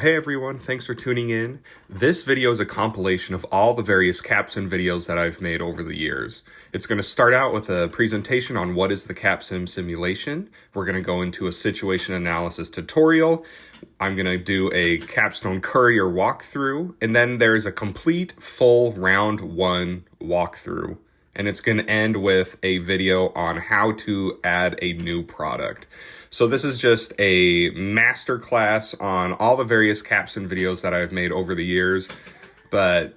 Hey everyone, thanks for tuning in. This video is a compilation of all the various CapSim videos that I've made over the years. It's going to start out with a presentation on what is the CapSim simulation. We're going to go into a situation analysis tutorial. I'm going to do a capstone courier walkthrough, and then there's a complete full round one walkthrough. And it's going to end with a video on how to add a new product. So this is just a masterclass on all the various CapSim videos that I've made over the years. But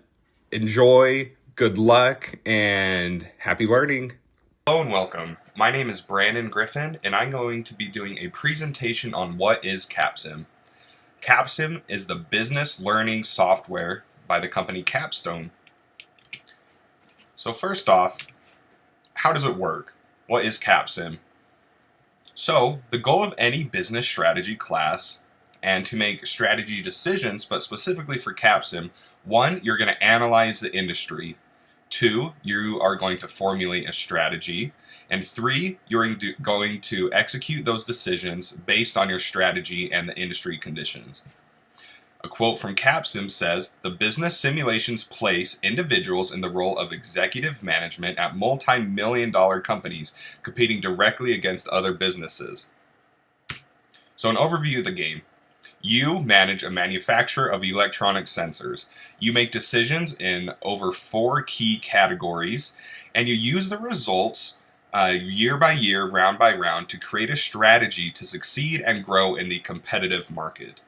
enjoy, good luck, and happy learning. Hello and welcome. My name is Brandon Griffin, and I'm going to be doing a presentation on what is CapSim. CapSim is the business learning software by the company Capstone. So first off, how does it work? What is CapSim? So the goal of any business strategy class, and to make strategy decisions, but specifically for CapSim, 1, you're going to analyze the industry. 2, you are going to formulate a strategy. And 3, you're going to execute those decisions based on your strategy and the industry conditions. A quote from CapSim says, "The business simulations place individuals in the role of executive management at multi-million-dollar companies competing directly against other businesses." So an overview of the game. You manage a manufacturer of electronic sensors. You make decisions in over 4 key categories, and you use the results year by year, round by round, to create a strategy to succeed and grow in the competitive market.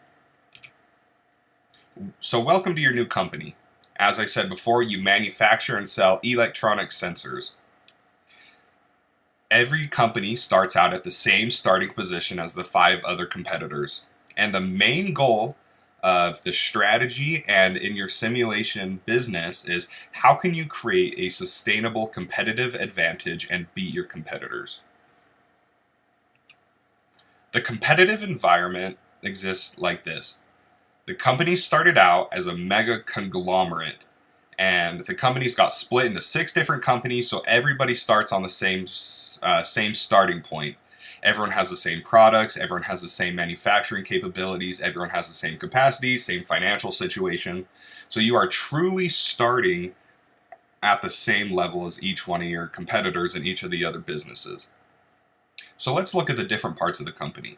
So welcome to your new company. As I said before, you manufacture and sell electronic sensors. Every company starts out at the same starting position as the 5 other competitors. And the main goal of the strategy and in your simulation business is how can you create a sustainable competitive advantage and beat your competitors. The competitive environment exists like this. The company started out as a mega conglomerate, and the companies got split into 6 different companies, so everybody starts on the same starting point. Everyone has the same products, everyone has the same manufacturing capabilities, everyone has the same capacities, same financial situation. So you are truly starting at the same level as each one of your competitors in each of the other businesses. So let's look at the different parts of the company.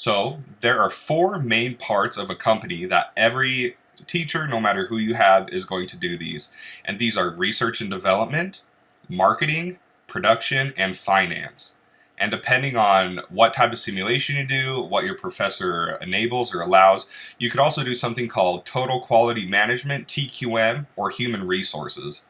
So there are 4 main parts of a company that every teacher, no matter who you have, is going to do these. And these are research and development, marketing, production, and finance. And depending on what type of simulation you do, what your professor enables or allows, you could also do something called total quality management, TQM, or human resources.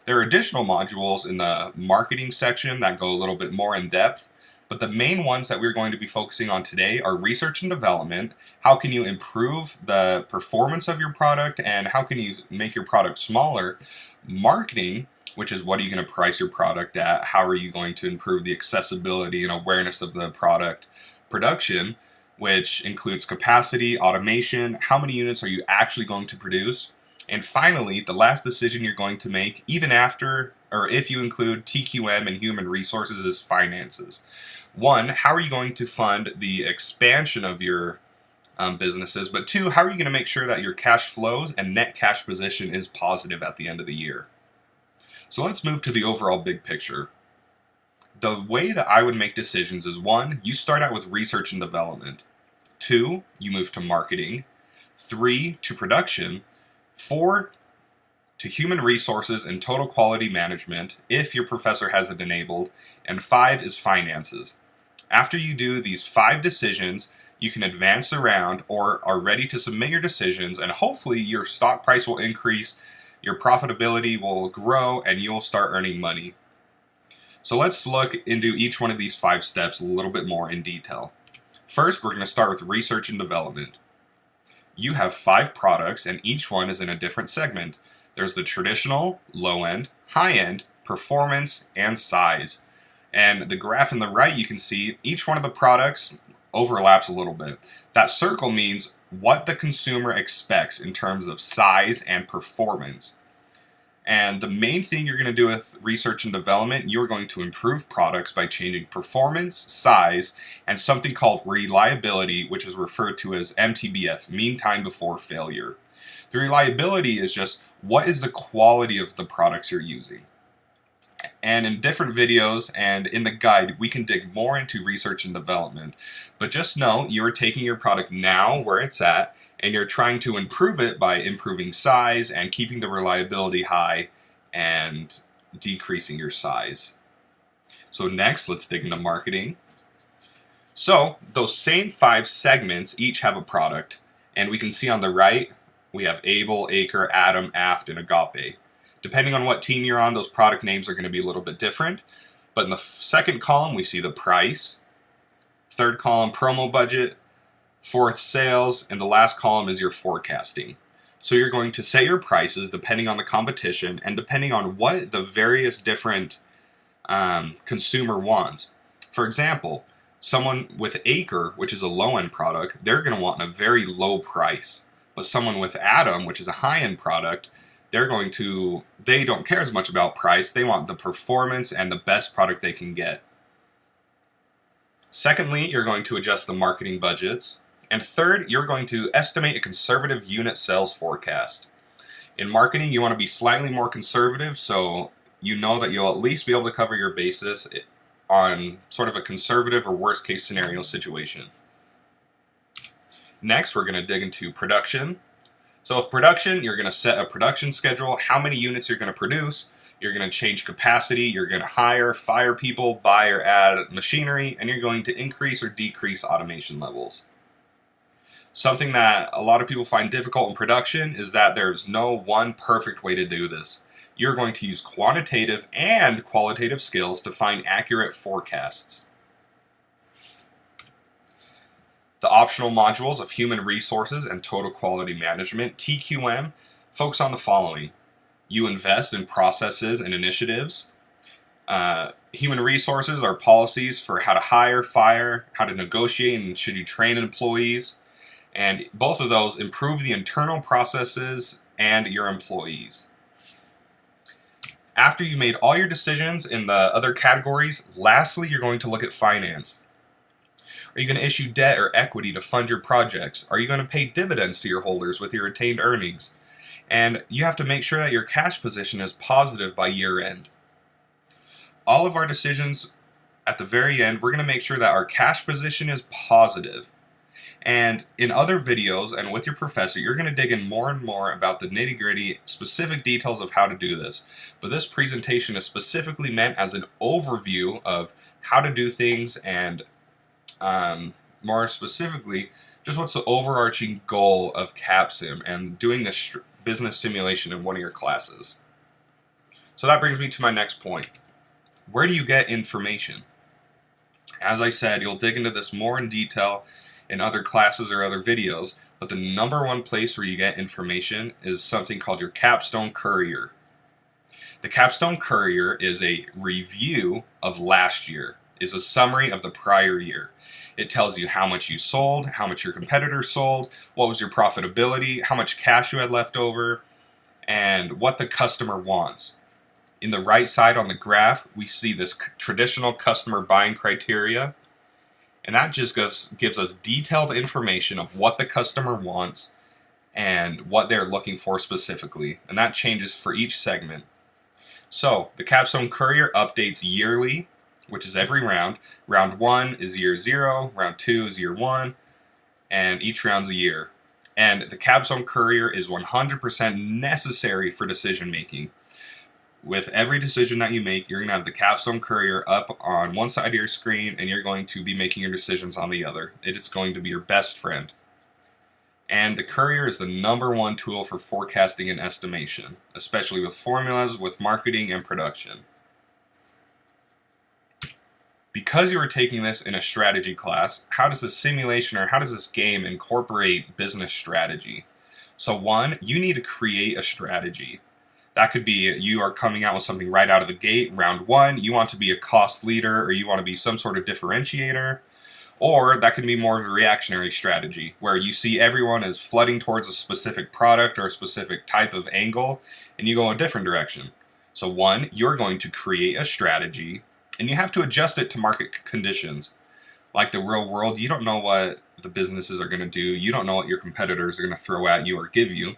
There are additional modules in the marketing section that go a little bit more in depth. But the main ones that we're going to be focusing on today are research and development. How can you improve the performance of your product and how can you make your product smaller? Marketing, which is what are you going to price your product at? How are you going to improve the accessibility and awareness of the product? Production, which includes capacity, automation, how many units are you actually going to produce? And finally, the last decision you're going to make, even after or if you include TQM and human resources, is finances. 1, how are you going to fund the expansion of your businesses? But 2, how are you going to make sure that your cash flows and net cash position is positive at the end of the year? So let's move to the overall big picture. The way that I would make decisions is 1, you start out with research and development. 2, you move to marketing. 3, to production. 4, to human resources and total quality management, if your professor has it enabled, and 5 is finances. After you do these 5 decisions, you can advance around or are ready to submit your decisions, and hopefully your stock price will increase, your profitability will grow, and you'll start earning money. So let's look into each one of these 5 steps a little bit more in detail. First, we're going to start with research and development. You have 5 products, and each one is in a different segment. There's the traditional, low-end, high-end, performance, and size. And the graph on the right, you can see each one of the products overlaps a little bit. That circle means what the consumer expects in terms of size and performance. And the main thing you're going to do with research and development, you're going to improve products by changing performance, size, and something called reliability, which is referred to as MTBF, mean time before failure. The reliability is just what is the quality of the products you're using. And in different videos and in the guide, we can dig more into research and development. But just know you are taking your product now where it's at, and you're trying to improve it by improving size and keeping the reliability high and decreasing your size. So next, let's dig into marketing. So those same 5 segments each have a product, and we can see on the right, we have Able, Acre, Atom, Aft, and Agape. Depending on what team you're on, those product names are going to be a little bit different. But in the second column, we see the price. Third column, promo budget. Fourth, sales. And the last column is your forecasting. So you're going to set your prices depending on the competition and depending on what the various different consumer wants. For example, someone with Acre, which is a low-end product, they're going to want a very low price. But someone with Atom, which is a high-end product, they don't care as much about price. They want the performance and the best product they can get. Secondly, you're going to adjust the marketing budgets. And third, you're going to estimate a conservative unit sales forecast. In marketing, you want to be slightly more conservative, so you know that you'll at least be able to cover your basis on sort of a conservative or worst case scenario situation. Next, we're going to dig into production. So with production, you're going to set a production schedule, how many units you're going to produce, you're going to change capacity, you're going to hire, fire people, buy or add machinery, and you're going to increase or decrease automation levels. Something that a lot of people find difficult in production is that there's no one perfect way to do this. You're going to use quantitative and qualitative skills to find accurate forecasts. The optional modules of Human Resources and Total Quality Management, TQM, focus on the following. You invest in processes and initiatives. Human Resources are policies for how to hire, fire, how to negotiate, and should you train employees. And both of those improve the internal processes and your employees. After you've made all your decisions in the other categories, lastly, you're going to look at finance. Are you going to issue debt or equity to fund your projects? Are you going to pay dividends to your holders with your retained earnings? And you have to make sure that your cash position is positive by year end. All of our decisions at the very end, we're going to make sure that our cash position is positive. And in other videos and with your professor, you're going to dig in more and more about the nitty-gritty specific details of how to do this. But this presentation is specifically meant as an overview of how to do things and more specifically, just what's the overarching goal of CapSim and doing this business simulation in one of your classes. So that brings me to my next point. Where do you get information? As I said, you'll dig into this more in detail in other classes or other videos, but the number one place where you get information is something called your Capstone Courier. The Capstone Courier is a review of last year, is a summary of the prior year. It tells you how much you sold, how much your competitors sold, what was your profitability, how much cash you had left over, and what the customer wants. In the right side on the graph, we see this traditional customer buying criteria. And that just gives us detailed information of what the customer wants and what they're looking for specifically. And that changes for each segment. So the Capstone Courier updates yearly, which is every round. Round 1 is year 0, round 2 is year 1, and each round's a year. And the Capstone Courier is 100% necessary for decision making. With every decision that you make, you're going to have the Capstone Courier up on one side of your screen, and you're going to be making your decisions on the other. It's going to be your best friend. And the Courier is the #1 tool for forecasting and estimation, especially with formulas, with marketing, and production. Because you are taking this in a strategy class, how does this simulation or how does this game incorporate business strategy? So 1, you need to create a strategy. That could be you are coming out with something right out of the gate, round 1, you want to be a cost leader or you want to be some sort of differentiator, Or that can be more of a reactionary strategy, where you see everyone is flooding towards a specific product or a specific type of angle, and you go a different direction. So one, you're going to create a strategy, and you have to adjust it to market conditions. Like the real world, you don't know what the businesses are going to do. You don't know what your competitors are going to throw at you or give you.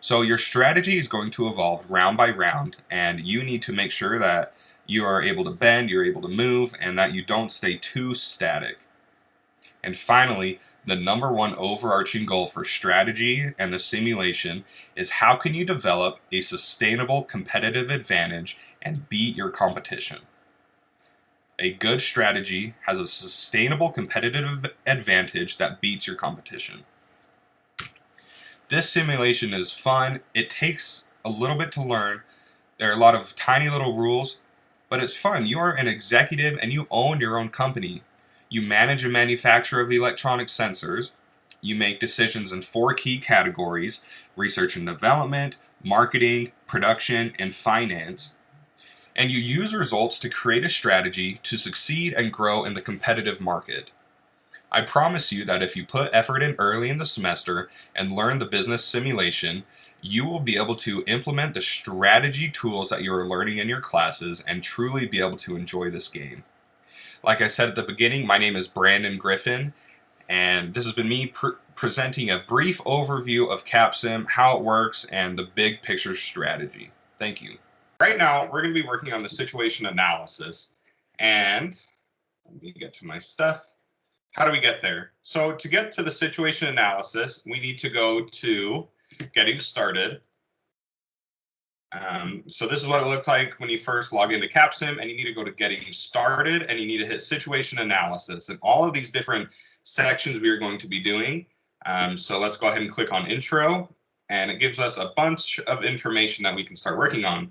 So your strategy is going to evolve round by round, and you need to make sure that you are able to bend, you're able to move, and that you don't stay too static. And finally, the number one overarching goal for strategy and the simulation is how can you develop a sustainable competitive advantage and beat your competition. A good strategy has a sustainable competitive advantage that beats your competition. This simulation is fun. It takes a little bit to learn. There are a lot of tiny little rules, but it's fun. You are an executive and you own your own company. You manage a manufacturer of electronic sensors. You make decisions in 4 key categories: research and development, marketing, production, and finance. And you use results to create a strategy to succeed and grow in the competitive market. I promise you that if you put effort in early in the semester and learn the business simulation, you will be able to implement the strategy tools that you are learning in your classes and truly be able to enjoy this game. Like I said at the beginning, my name is Brandon Griffin, and this has been me presenting a brief overview of CapSim, how it works, and the big picture strategy. Thank you. Right now, we're going to be working on the situation analysis. And let me get to my stuff. How do we get there? So to get to the situation analysis, we need to go to getting started. So this is what it looked like when you first log into CapSim, and you need to go to getting started, and you need to hit situation analysis. And all of these different sections we are going to be doing. So let's go ahead and click on intro, and it gives us a bunch of information that we can start working on.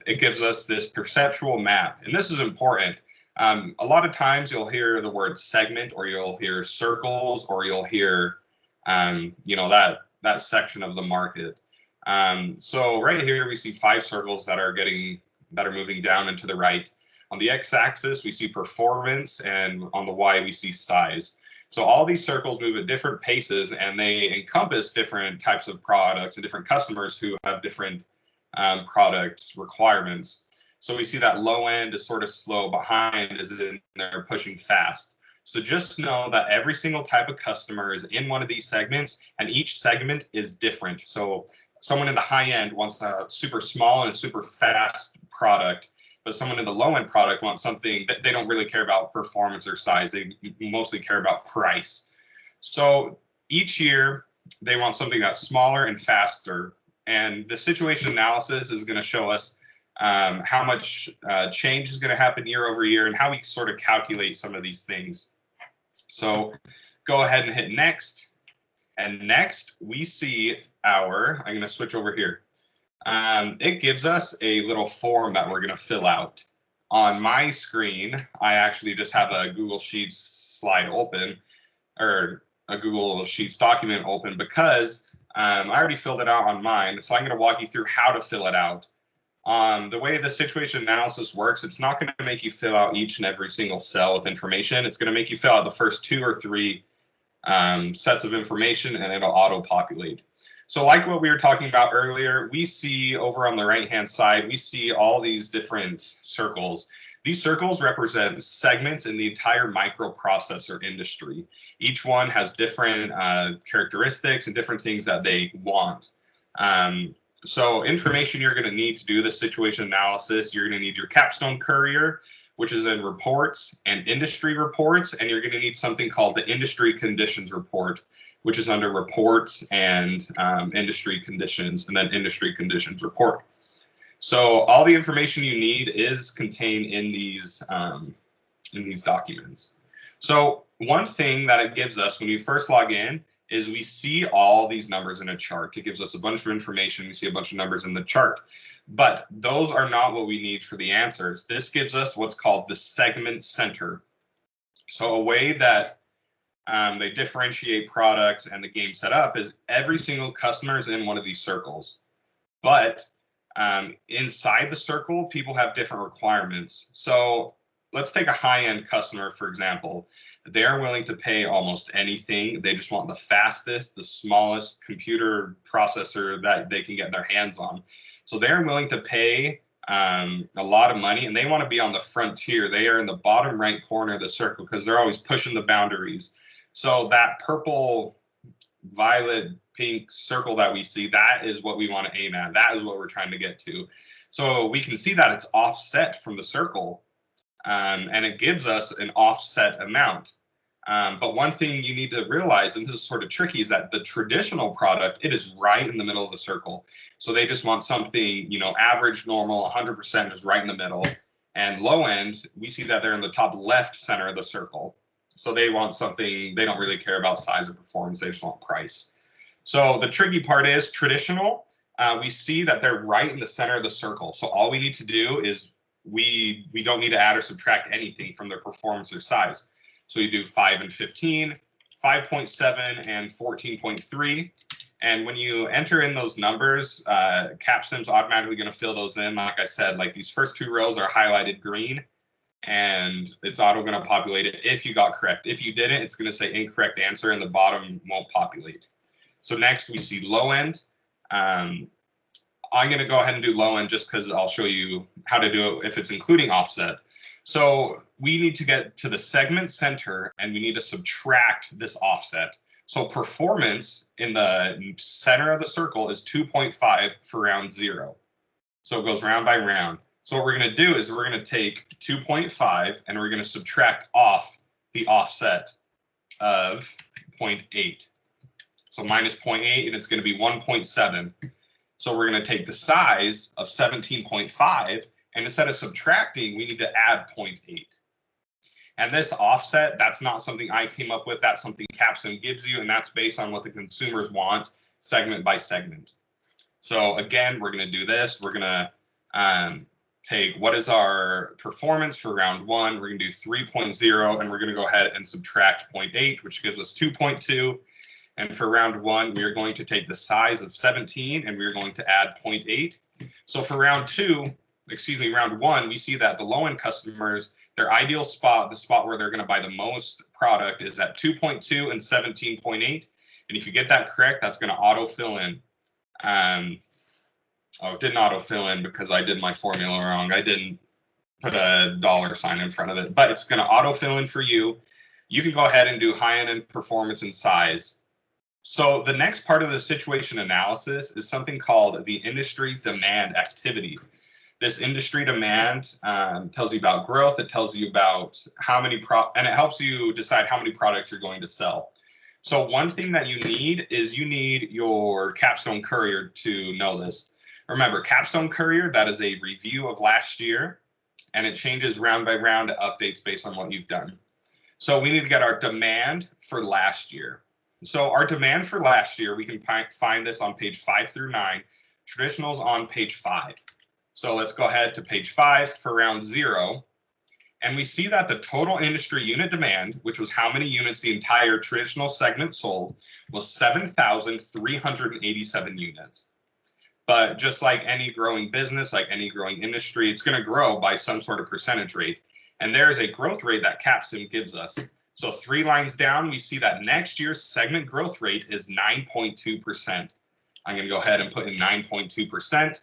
It gives us this perceptual map, and this is important. A lot of times you'll hear the word segment, or you'll hear circles, or you'll hear, that section of the market. So right here we see 5 circles that are moving down and to the right. On the x-axis we see performance, and on the y we see size. So all these circles move at different paces, and they encompass different types of products and different customers who have different product requirements. So we see that low end is sort of slow, behind is in there pushing fast. So just know that every single type of customer is in one of these segments, and each segment is different. So someone in the high end wants a super small and a super fast product, but someone in the low end product wants something that they don't really care about performance or size. They mostly care about price. So each year they want something that's smaller and faster. And the situation analysis is going to show us how much change is going to happen year over year, and how we sort of calculate some of these things. So go ahead and hit next. And next we see I'm going to switch over here. It gives us a little form that we're going to fill out. On my screen, I actually just have a Google Sheets slide open, or a Google Sheets document open, because I already filled it out on mine. So I'm going to walk you through how to fill it out. The way the situation analysis works, it's not going to make you fill out each and every single cell with information. It's going to make you fill out the first 2 or 3 sets of information, and it'll auto-populate. So like what we were talking about earlier, we see over on the right-hand side, we see all these different circles. These circles represent segments in the entire microprocessor industry. Each one has different characteristics and different things that they want. So information you're going to need to do the situation analysis, you're going to need your capstone courier, which is in reports and industry reports, and you're going to need something called the industry conditions report, which is under reports and industry conditions, and then industry conditions report. So all the information you need is contained in these documents. So one thing that it gives us when we first log in is we see all these numbers in a chart. It gives us a bunch of information. We see a bunch of numbers in the chart, but those are not what we need for the answers. This gives us what's called the segment center. So a way that they differentiate products and the game set up is every single customer is in one of these circles, but inside the circle, people have different requirements. So let's take a high-end customer, for example. They're willing to pay almost anything. They just want the fastest, the smallest computer processor that they can get their hands on. So they're willing to pay a lot of money, and they want to be on the frontier. They are in the bottom right corner of the circle because they're always pushing the boundaries. So that purple, violet, pink circle that we see, that is what we want to aim at. That is what we're trying to get to. So we can see that it's offset from the circle, and it gives us an offset amount. But one thing you need to realize, and this is sort of tricky, is that the traditional product, it is right in the middle of the circle. So they just want something, average, normal, 100%, just right in the middle. And low end, we see that they're in the top left center of the circle. So they want something, they don't really care about size or performance, they just want price. So the tricky part is traditional, we see that they're right in the center of the circle. So all we need to do is we don't need to add or subtract anything from their performance or size. So you do 5 and 15, 5.7 and 14.3. And when you enter in those numbers, CapSim's automatically going to fill those in. Like I said, like these first two rows are highlighted green, and it's auto going to populate it if you got correct. If you didn't, it's going to say incorrect answer, and the bottom won't populate. So next we see low end. I'm going to go ahead and do low end just because I'll show you how to do it if it's including offset. So we need to get to the segment center, and we need to subtract this offset. So performance in the center of the circle is 2.5 for round 0. So it goes round by round. So what we're going to do is we're going to take 2.5 and we're going to subtract off the offset of 0.8. So minus 0.8, and it's going to be 1.7. So we're going to take the size of 17.5, and instead of subtracting, we need to add 0.8. And this offset, that's not something I came up with. That's something CapSim gives you, and that's based on what the consumers want, segment by segment. So again, we're going to do this. We're going to take what is our performance for round 1. We're going to do 3.0, and we're going to go ahead and subtract 0.8, which gives us 2.2. And for round 1, we are going to take the size of 17, and we're going to add 0.8. So for round 1, we see that the low-end customers, their ideal spot, the spot where they're going to buy the most product, is at 2.2 and 17.8. And if you get that correct, that's going to auto-fill in. It didn't auto-fill in because I did my formula wrong. I didn't put a $sign in front of it, but it's going to auto-fill in for you. You can go ahead and do high-end performance and size. So the next part of the situation analysis is something called the industry demand activity. This industry demand tells you about growth. It tells you about how many and it helps you decide how many products you're going to sell. So one thing that you need is you need your Capstone Courier to know this. Remember, Capstone Courier, that is a review of last year, and it changes round by round, updates based on what you've done. So we need to get our demand for last year. So our demand for last year, we can find this on page 5 through 9. Traditional's on page 5. So let's go ahead to page 5 for round 0. And we see that the total industry unit demand, which was how many units the entire traditional segment sold, was 7,387 units. But just like any growing business, like any growing industry, it's going to grow by some sort of percentage rate. And there is a growth rate that CapSim gives us. So 3 lines down, we see that next year's segment growth rate is 9.2%. I'm going to go ahead and put in 9.2%.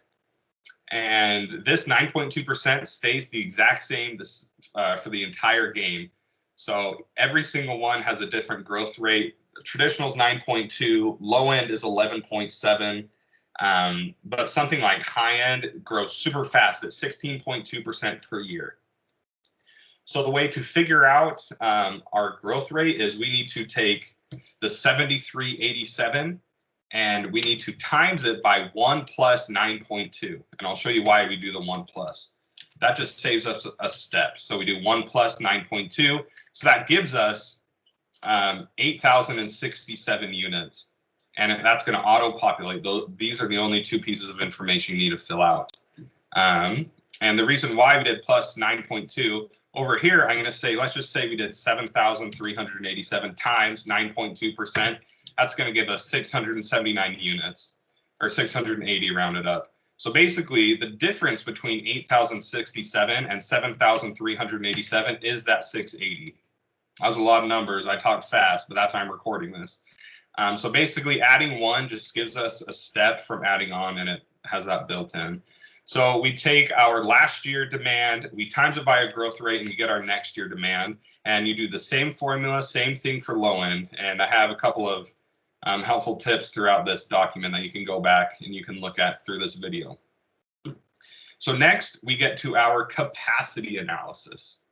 And this 9.2% stays the exact same for the entire game. So every single one has a different growth rate. Traditional is 9.2, low end is 11.7, but something like high end grows super fast at 16.2% per year. So the way to figure out our growth rate is we need to take the 7387 and we need to times it by 1 plus 9.2. And I'll show you why we do the 1 plus. That just saves us a step. So we do 1 plus 9.2. So that gives us 8,067 units. And that's going to auto-populate. These are the only 2 pieces of information you need to fill out. And the reason why we did plus 9.2, over here, I'm going to say, let's just say we did 7,387 times 9.2%. That's going to give us 679 units, or 680 rounded up. So basically, the difference between 8,067 and 7,387 is that 680. That was a lot of numbers. I talked fast, but that's why I'm recording this. So basically adding 1 just gives us a step from adding on, and it has that built in. So we take our last year demand, we times it by a growth rate, and we get our next year demand. And you do the same formula, same thing for low end. And I have a couple of helpful tips throughout this document that you can go back and you can look at through this video. So next, we get to our capacity analysis.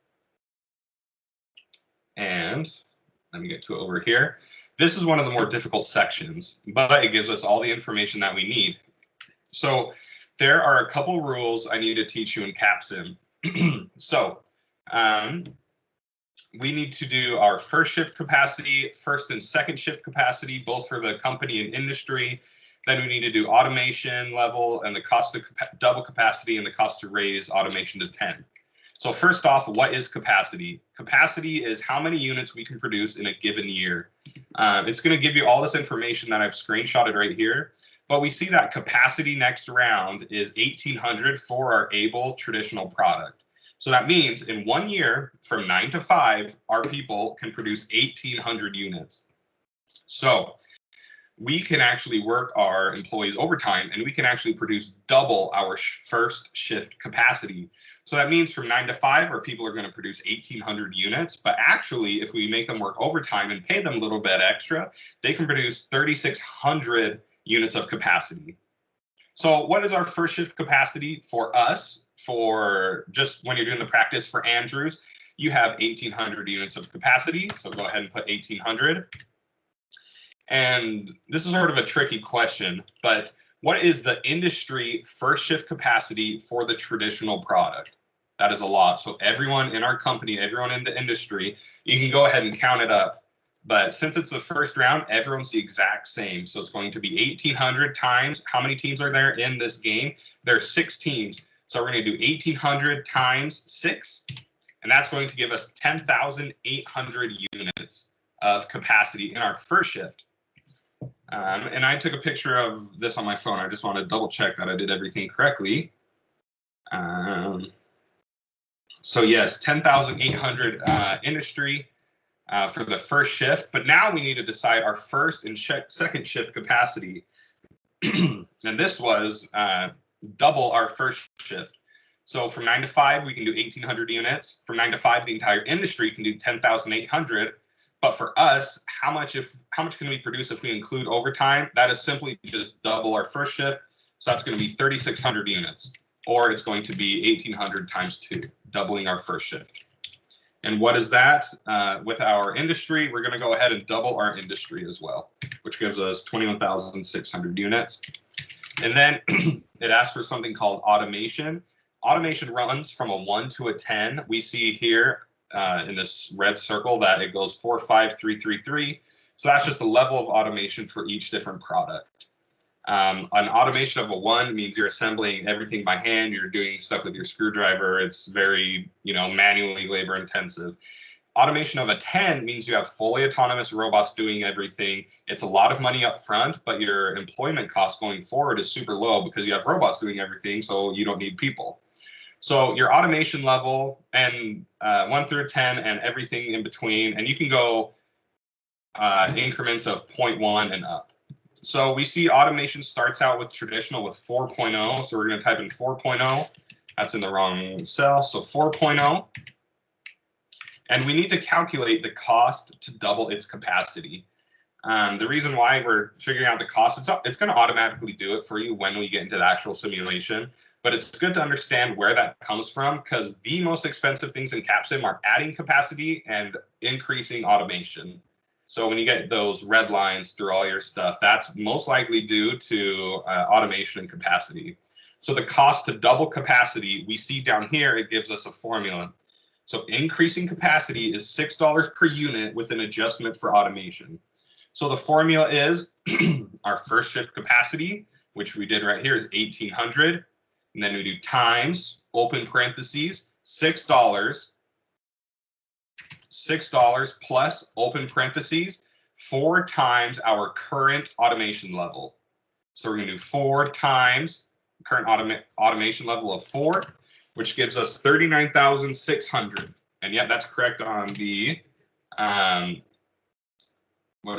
And let me get to it over here. This is one of the more difficult sections, but it gives us all the information that we need. So there are a couple rules I need to teach you in CapSim. So we need to do our first shift capacity, first and second shift capacity, both for the company and industry. Then we need to do automation level and the cost to double capacity and the cost to raise automation to 10. So first off, what is capacity? Capacity is how many units we can produce in a given year. It's going to give you all this information that I've screenshotted right here. But we see that capacity next round is 1,800 for our able traditional product. So that means in 1 year, from 9 to 5, our people can produce 1,800 units. So we can actually work our employees overtime, and we can actually produce double our first shift capacity. So that means from 9 to 5, our people are going to produce 1,800 units. But actually, if we make them work overtime and pay them a little bit extra, they can produce 3,600 units of capacity. So what is our first shift capacity for us? For just when you're doing the practice for Andrews, you have 1,800 units of capacity. So go ahead and put 1,800. And this is sort of a tricky question, but what is the industry first shift capacity for the traditional product? That is a lot. So everyone in our company, everyone in the industry, you can go ahead and count it up. But since it's the first round, everyone's the exact same. So it's going to be 1,800 times, how many teams are there in this game? There's 6 teams. So we're going to do 1,800 times 6, and that's going to give us 10,800 units of capacity in our first shift. And I took a picture of this on my phone. I just want to double check that I did everything correctly. So yes, 10,800 industry for the first shift. But now we need to decide our first and second shift capacity. And this was double our first shift. So from 9 to 5, we can do 1,800 units. From 9 to 5, the entire industry can do 10,800. But for us, how much can we produce if we include overtime? That is simply just double our first shift. So that's going to be 3,600 units, or it's going to be 1,800 times 2, doubling our first shift. And what is that? With our industry, we're going to go ahead and double our industry as well, which gives us 21,600 units. And then it asks for something called automation. Automation runs from a 1 to a 10. We see here in this red circle that it goes 4, 5, 3, 3, 3. So that's just the level of automation for each different product. An automation of a 1 means you're assembling everything by hand. You're doing stuff with your screwdriver. It's very, manually labor intensive. Automation of a 10 means you have fully autonomous robots doing everything. It's a lot of money up front, but your employment cost going forward is super low because you have robots doing everything, so you don't need people. So your automation level and 1 through 10 and everything in between, and you can go increments of 0.1 and up. So we see automation starts out with traditional with 4.0. So we're going to type in 4.0. That's in the wrong cell. So 4.0. And we need to calculate the cost to double its capacity. The reason why we're figuring out the cost, it's going to automatically do it for you when we get into the actual simulation. But it's good to understand where that comes from, because the most expensive things in CapSim are adding capacity and increasing automation. So when you get those red lines through all your stuff, that's most likely due to automation and capacity. So the cost to double capacity, we see down here, it gives us a formula. So increasing capacity is $6 per unit with an adjustment for automation. So the formula is our first shift capacity, which we did right here, is 1,800. And then we do times, open parentheses, $6 plus, open parentheses, 4 times our current automation level. So we're going to do 4 times current automation level of 4, which gives us 39,600. And yeah, that's correct on the What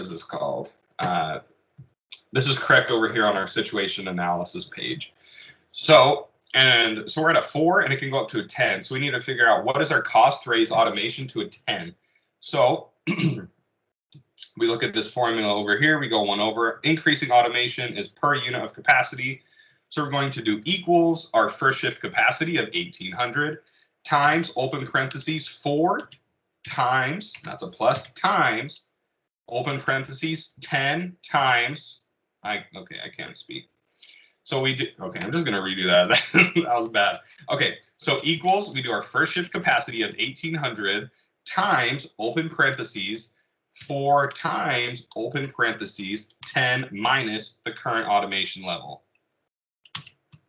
is this called? This is correct over here on our situation analysis page. So we're at a 4 and it can go up to a 10. So we need to figure out what is our cost to raise automation to a 10. So we look at this formula over here. We go 1 over. Increasing automation is per unit of capacity. So we're going to do equals our first shift capacity of 1800 times, open parentheses, 4 times, that's a plus, times, open parentheses, 10 times, I can't speak. So we do, okay, I'm just going to redo that. That was bad. Okay, so equals, we do our first shift capacity of 1800 times, open parentheses, 4 times, open parentheses, 10 minus the current automation level,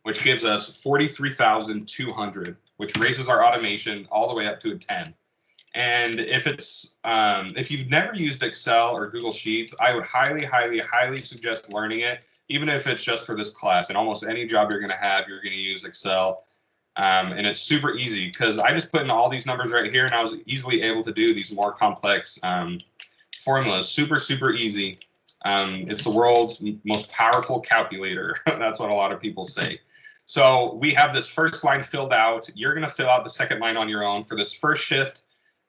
which gives us 43,200, which raises our automation all the way up to a 10. And if you've never used Excel or Google Sheets, I would highly, highly, highly suggest learning it, even if it's just for this class. And almost any job you're going to have, you're going to use Excel. And it's super easy because I just put in all these numbers right here, and I was easily able to do these more complex formulas. Super, super easy. It's the world's most powerful calculator. That's what a lot of people say. So we have this first line filled out. You're going to fill out the second line on your own. For this first shift,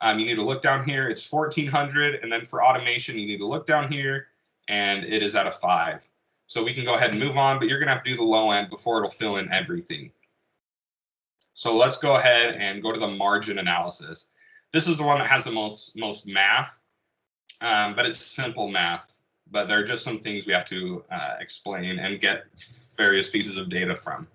you need to look down here. It's 1400. And then for automation, you need to look down here, and it is at a 5. So we can go ahead and move on, but you're going to have to do the low end before it'll fill in everything. So let's go ahead and go to the margin analysis. This is the one that has the most math, but it's simple math. But there are just some things we have to explain and get various pieces of data from.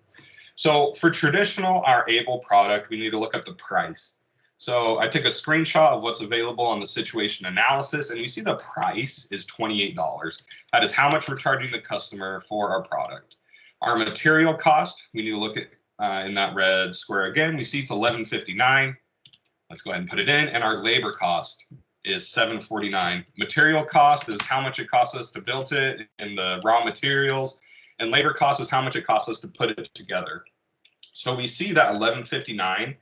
So for traditional, our able product, we need to look up the price. So I took a screenshot of what's available on the situation analysis, and we see the price is $28. That is how much we're charging the customer for our product. Our material cost, we need to look at in that red square again. We see it's $11.59. Let's go ahead and put it in. And our labor cost is $7.49. Material cost is how much it costs us to build it in the raw materials, and labor cost is how much it costs us to put it together. So we see that $11.59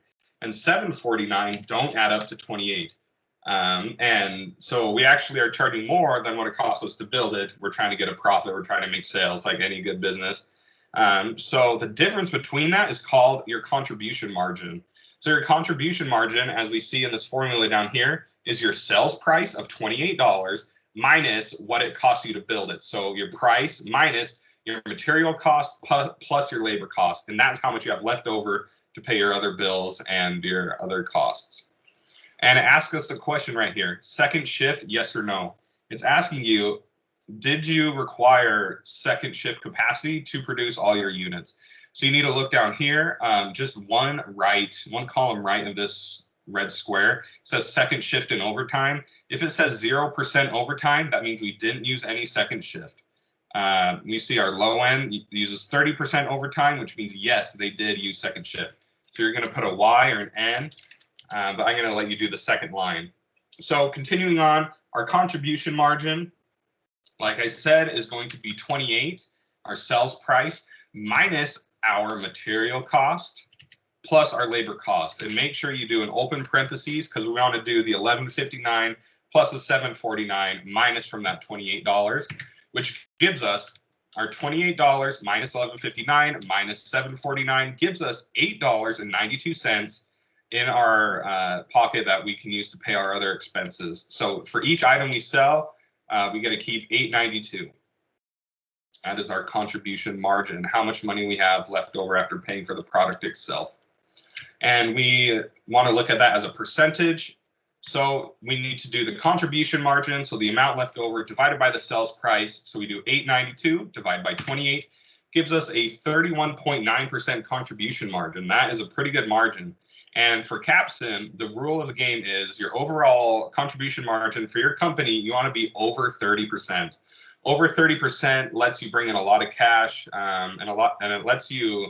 and $7.49 don't add up to 28. And so we actually are charging more than what it costs us to build it. We're trying to get a profit. We're trying to make sales like any good business. So the difference between that is called your contribution margin. So your contribution margin, as we see in this formula down here, is your sales price of $28 minus what it costs you to build it. So your price minus your material cost plus your labor cost. And that's how much you have left over to pay your other bills and your other costs. And it asks us a question right here. Second shift, yes or no? It's asking you, did you require second shift capacity to produce all your units? So you need to look down here, just one column right of this red square. It says second shift and overtime. If it says 0% overtime, that means we didn't use any second shift. We see our low end uses 30% overtime, which means yes, they did use second shift. So you're going to put a Y or an N, but I'm going to let you do the second line. So continuing on, our contribution margin, like I said, is going to be 28, our sales price, minus our material cost, plus our labor cost. And make sure you do an open parentheses because we want to do the $11.59 plus the $7.49 minus from that $28, which gives us our $28 minus $11.59 minus $7.49 gives us $8.92 in our pocket that we can use to pay our other expenses. So for each item we sell, we get to keep $8.92. That is our contribution margin, how much money we have left over after paying for the product itself. And we want to look at that as a percentage. So we need to do the contribution margin, so the amount left over divided by the sales price. So we do $8.92 divided by 28, gives us a 31.9% contribution margin. That is a pretty good margin. And for CapSim, the rule of the game is your overall contribution margin for your company, you want to be over 30%. Over 30% lets you bring in a lot of cash, and it lets you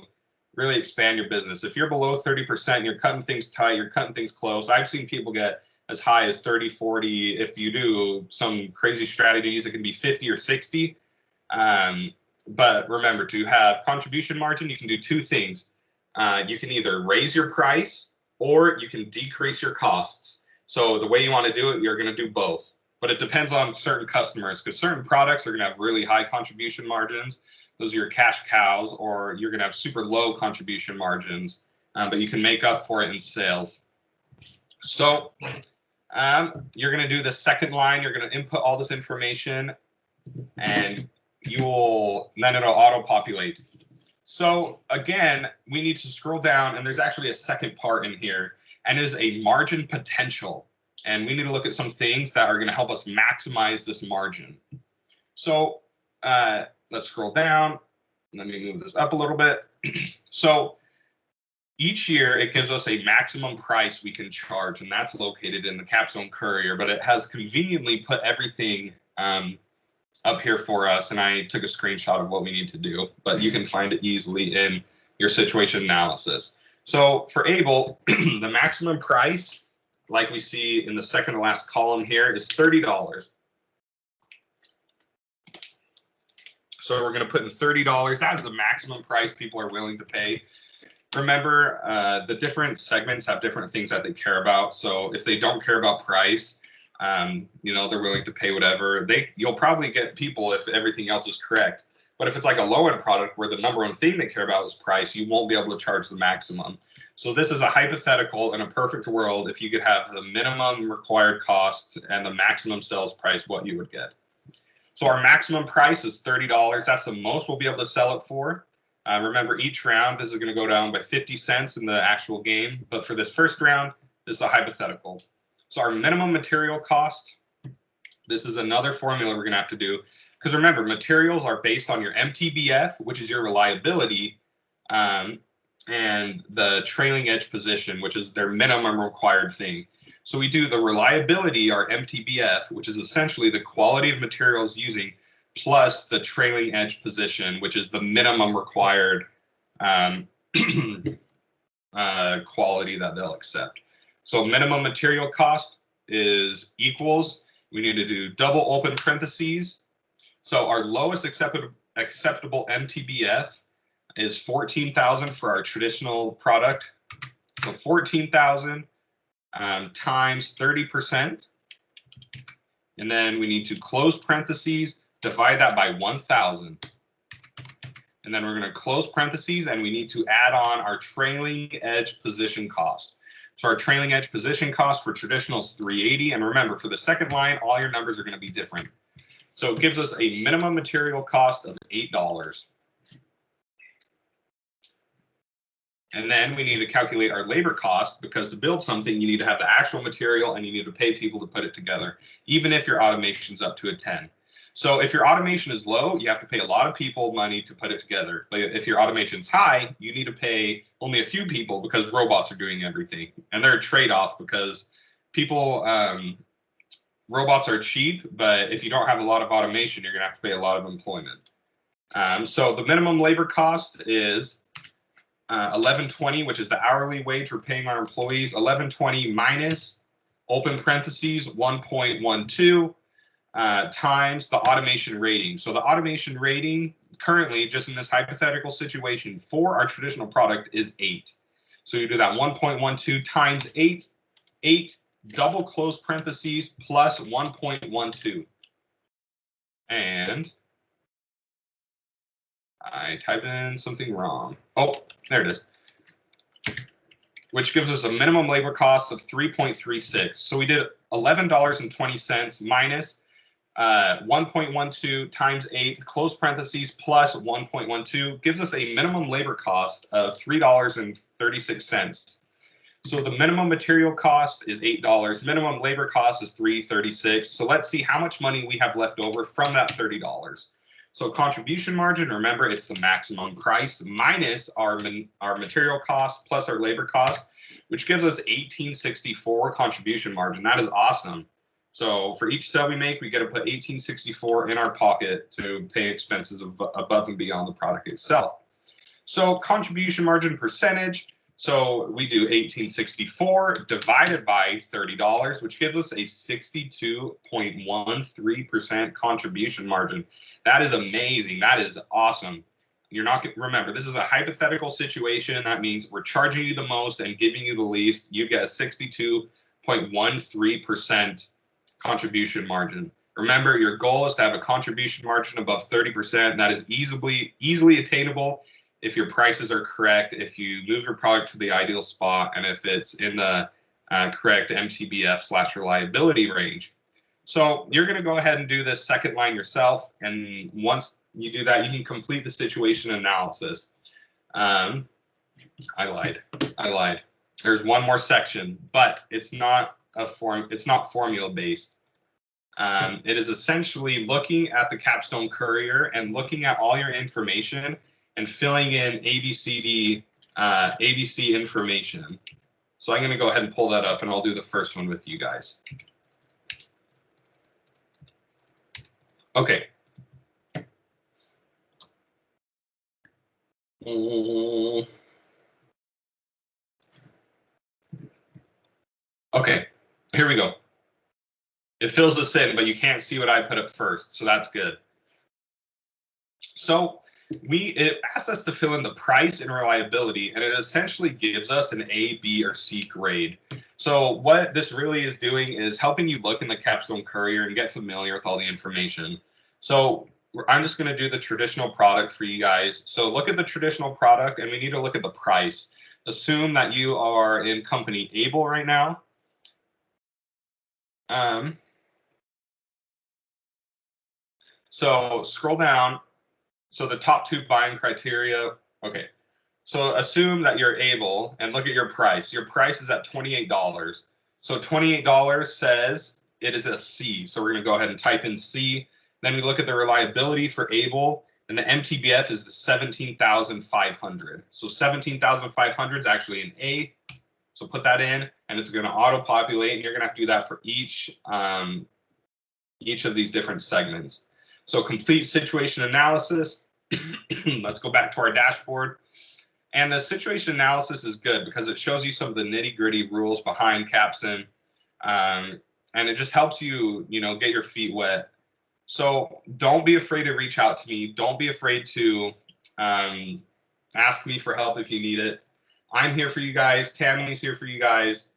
really expand your business. If you're below 30%, you're cutting things tight, you're cutting things close. I've seen people get as high as 30, 40. If you do some crazy strategies, it can be 50 or 60. But remember, to have contribution margin, you can do two things. You can either raise your price or you can decrease your costs. So the way you want to do it, you're going to do both. But it depends on certain customers, because certain products are going to have really high contribution margins. Those are your cash cows, or you're going to have super low contribution margins, but you can make up for it in sales. So you're going to do the second line. You're going to input all this information, and then it'll auto-populate. So again, we need to scroll down, and there's actually a second part in here, and it is a margin potential. And we need to look at some things that are going to help us maximize this margin. So let's scroll down. Let me move this up a little bit. So each year, it gives us a maximum price we can charge, and that's located in the CapSim Courier, but it has conveniently put everything up here for us, and I took a screenshot of what we need to do, but you can find it easily in your situation analysis. So for Able, the maximum price, like we see in the second to last column here, is $30. So we're going to put in $30. That is the maximum price people are willing to pay. Remember, the different segments have different things that they care about. So if they don't care about price, they're willing to pay whatever. You'll probably get people if everything else is correct. But if it's like a low-end product where the number one thing they care about is price, you won't be able to charge the maximum. So this is a hypothetical. In a perfect world, if you could have the minimum required costs and the maximum sales price, what you would get. So our maximum price is $30. That's the most we'll be able to sell it for. Remember, each round, this is going to go down by 50 cents in the actual game. But for this first round, this is a hypothetical. So our minimum material cost, this is another formula we're going to have to do. Because remember, materials are based on your MTBF, which is your reliability, and the trailing edge position, which is their minimum required thing. So we do the reliability, our MTBF, which is essentially the quality of materials using, plus the trailing edge position, which is the minimum required quality that they'll accept. So minimum material cost is equals, we need to do double open parentheses. So our lowest acceptable MTBF is 14,000 for our traditional product. So 14,000 times 30%. And then we need to close parentheses, divide that by 1,000. And then we're going to close parentheses, and we need to add on our trailing edge position cost. So our trailing edge position cost for traditional is 380. And remember, for the second line, all your numbers are going to be different. So it gives us a minimum material cost of $8. And then we need to calculate our labor cost, because to build something, you need to have the actual material and you need to pay people to put it together, even if your automation's up to a 10. So if your automation is low, you have to pay a lot of people money to put it together. But if your automation's high, you need to pay only a few people because robots are doing everything. And they're a trade-off because robots are cheap, but if you don't have a lot of automation, you're going to have to pay a lot of employment. So the minimum labor cost is $11.20, which is the hourly wage we're paying our employees. $11.20 minus open parentheses 1.12 times the automation rating. So the automation rating currently, just in this hypothetical situation for our traditional product, is 8. So you do that 1.12 times 8 double close parentheses plus 1.12. And I typed in something wrong. Oh, there it is. Which gives us a minimum labor cost of 3.36. So we did $11.20 minus 1.12 times 8, close parentheses, plus 1.12, gives us a minimum labor cost of $3.36. So the minimum material cost is $8. Minimum labor cost is $3.36. So let's see how much money we have left over from that $30. So contribution margin, remember, it's the maximum price minus our material cost plus our labor cost, which gives us $18.64 contribution margin. That is awesome. So for each sale we make, we get to put $18.64 in our pocket to pay expenses above and beyond the product itself. So contribution margin percentage, so we do $18.64 divided by $30, which gives us a 62.13% contribution margin. That is amazing. That is awesome. You're not, remember, this is a hypothetical situation. That means we're charging you the most and giving you the least. You get a 0.13% contribution margin. Remember, your goal is to have a contribution margin above 30%. That is easily attainable if your prices are correct, if you move your product to the ideal spot, and if it's in the correct MTBF/reliability range. So you're going to go ahead and do this second line yourself, and once you do that, you can complete the situation analysis. I lied. There's one more section, but it's not formula based. It is essentially looking at the capstone courier and looking at all your information and filling in ABC information. So I'm going to go ahead and pull that up, and I'll do the first one with you guys. Okay. Okay, here we go. It fills this in, but you can't see what I put up first, so that's good. So it asks us to fill in the price and reliability, and it essentially gives us an A, B, or C grade. So what this really is doing is helping you look in the capstone courier and get familiar with all the information. So I'm just going to do the traditional product for you guys. So look at the traditional product, and we need to look at the price. Assume that you are in company Able right now. So scroll down. So the top two buying criteria. Okay. So assume that you're Able and look at your price. Your price is at $28. So $28 says it is a C. So we're going to go ahead and type in C. Then we look at the reliability for Able, and the MTBF is the 17,500. So 17,500 is actually an A. So put that in, and it's going to auto-populate, and you're going to have to do that for each of these different segments. So complete situation analysis. Let's go back to our dashboard. And the situation analysis is good because it shows you some of the nitty-gritty rules behind CapSim, and it just helps you, get your feet wet. So don't be afraid to reach out to me. Don't be afraid to ask me for help if you need it. I'm here for you guys. Tammy's here for you guys.